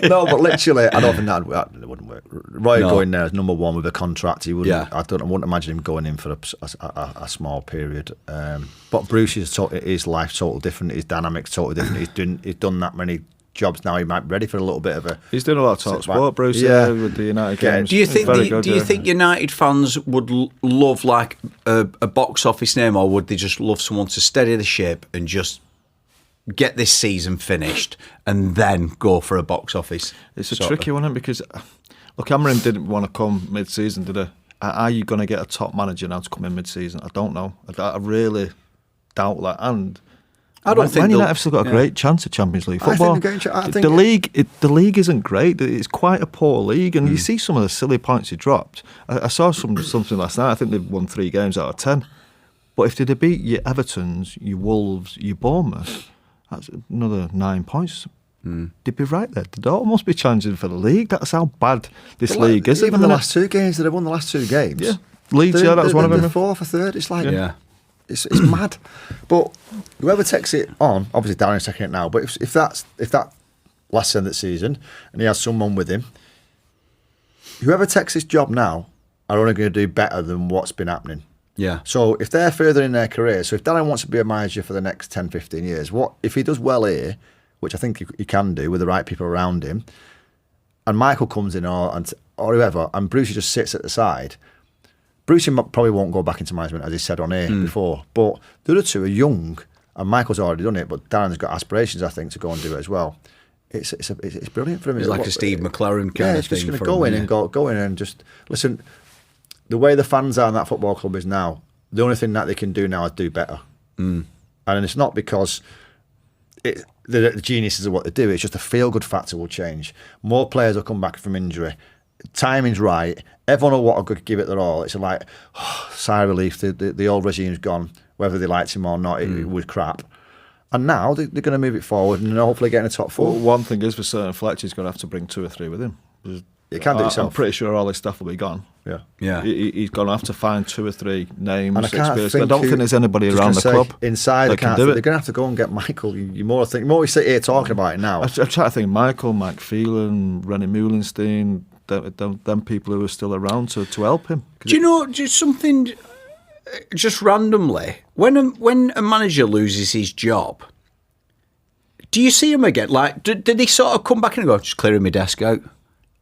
No, but literally, I don't think that wouldn't work. Roy going there as number one with a contract, he wouldn't. Yeah. I wouldn't imagine him going in for a small period. But Bruce his life totally different. His dynamic's totally different. He's done that many jobs now. He might be ready for a little bit of a. He's doing a lot of talk sport, Bruce. Yeah, with the United games. Do you think United fans would love like a box office name, or would they just love someone to steady the ship and just get this season finished and then go for a box office? It's a tricky one, because look, Amorim didn't want to come mid-season, did he? Are you going to get a top manager now to come in mid-season? I don't know. I really doubt that. And I don't think Man United have still got a great chance at Champions League football. The league isn't great. It's quite a poor league, and you see some of the silly points he dropped. I saw something last night. I think they've won 3 games out of 10. But if they'd have beat your Evertons, your Wolves, your Bournemouth, that's another 9 points. They'd be right there. They'd almost be challenging for the league. That's how bad this league is. Even the last 2 games, they've won the last 2 games. Yeah, Leeds, that was one of them. The 4th or 3rd. It's like, it's mad. But whoever takes it on, obviously Darren's taking it now. But if that last season and he has someone with him, whoever takes this job now are only going to do better than what's been happening. Yeah. So if they're further in their career, so if Darren wants to be a manager for the next 10, 15 years, what if he does well here, which I think he can do with the right people around him, and Michael comes in or whoever, and Bruce just sits at the side, Bruce probably won't go back into management, as he said on here before, but the other 2 are young, and Michael's already done it, but Darren's got aspirations, I think, to go and do it as well. It's brilliant for him. It's like a Steve McLaren kind of thing. He's just going to go in and just listen. The way the fans are in that football club is now, the only thing that they can do now is do better. And it's not because the geniuses of what they do, it's just a feel-good factor will change. More players will come back from injury. Timing's right. Everyone will want to give it their all. It's like, sigh of relief, the old regime's gone. Whether they liked him or not, it was crap. And now they're going to move it forward and hopefully get in the top 4. Well, one thing is for certain, Fletcher's going to have to bring 2 or 3 with him. He can do it himself. I'm pretty sure all his stuff will be gone. Yeah. He's going to have to find 2 or 3 names. And I don't think there's anybody around the club inside. That can do it. They're going to have to go and get Michael. You more we sit here talking about it now. I try to think Michael, Mike Phelan, Rennie Meulenstein, them people who are still around to help him. Do you know just something? Just randomly, when a manager loses his job, do you see him again? Like, did he sort of come back and go, just clearing my desk out?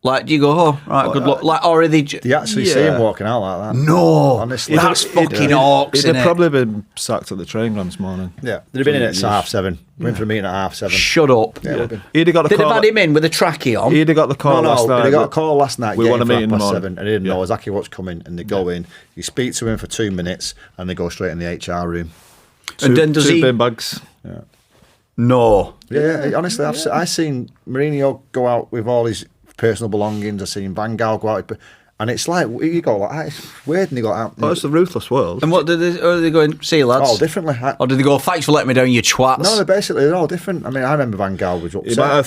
Like, do you go, oh, right, good luck? Like, or are they? Do you actually see him walking out like that? No, honestly, that's fucking orcs. He'd have probably been sacked at the train ground this morning. Yeah, they'd have been in at 7:30. Went for a meeting at 7:30. Shut up. Yeah. He'd have got They'd have had him in with a trackie on. He'd have got the call last night. They got a call last night. We want to meet in the morning. 7, and they didn't know exactly what's coming. And they go in, you speak to him for 2 minutes, and they go straight in the HR room. And then does 2 he? bin bags. Yeah. No. Yeah, honestly, I've seen Mourinho go out with all his personal belongings. I've seen Van Gaal go out, and it's like you go like, it's weird, and he got out. Oh, it's the ruthless world. And what did they go and see, lads? All differently. Or did they go, thanks for letting me down, you twats? No, they're all different. I mean, I remember Van Gaal was upset.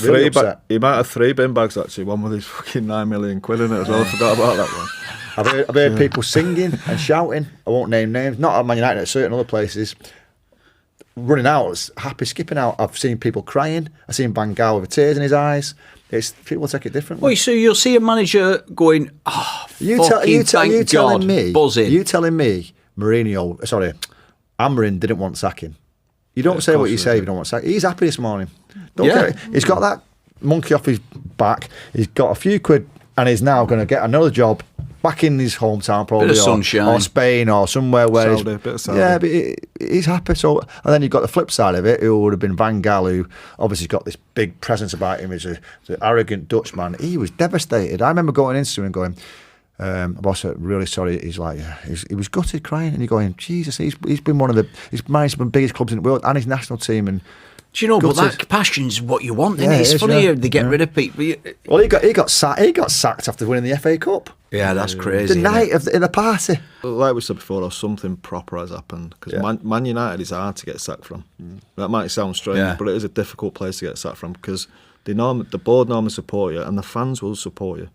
He might have 3 bin bags actually. One with his fucking 9 million quid in it as well. I forgot about that one. I've heard people singing and shouting. I won't name names. Not at Man United, at certain other places. Running out, happy, skipping out. I've seen people crying. I've seen Van Gaal with tears in his eyes. People take it differently. Wait, so you'll see a manager going, you telling me, buzzing. You telling me, Amorim didn't want sacking. You don't say what you say if you don't want sacking. He's happy this morning. Don't care. He's got that monkey off his back. He's got a few quid and he's now going to get another job back in his hometown, probably, bit of sunshine. or Spain or somewhere where Saudi. but he's happy. So, and then you've got the flip side of it, who would have been Van Gaal, who obviously got this big presence about him as the arrogant Dutchman. He was devastated. I remember going into him and going, boss, really sorry. He's like, he was gutted, crying, and you're going, Jesus, he's been he's managed some of the biggest clubs in the world and his national team, and. Do you know? But that passion's what you want, isn't it? It's funny how they get rid of people. Well, he got sacked after winning the FA Cup. Yeah, that's crazy. The night in the party. Like we said before, something proper has happened, because Man United is hard to get sacked from. That might sound strange, but it is a difficult place to get sacked from, because the board normally support you and the fans will support you.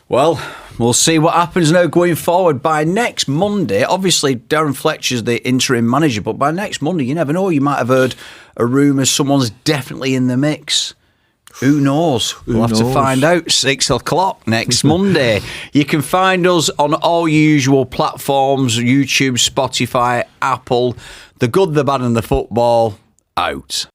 Well, we'll see what happens now going forward. By next Monday, obviously Darren Fletcher's the interim manager, but by next Monday, you never know. You might have heard a rumour someone's definitely in the mix. Who knows? We'll have to find out 6 o'clock next Monday. You can find us on all usual platforms, YouTube, Spotify, Apple. The good, the bad and the football, out.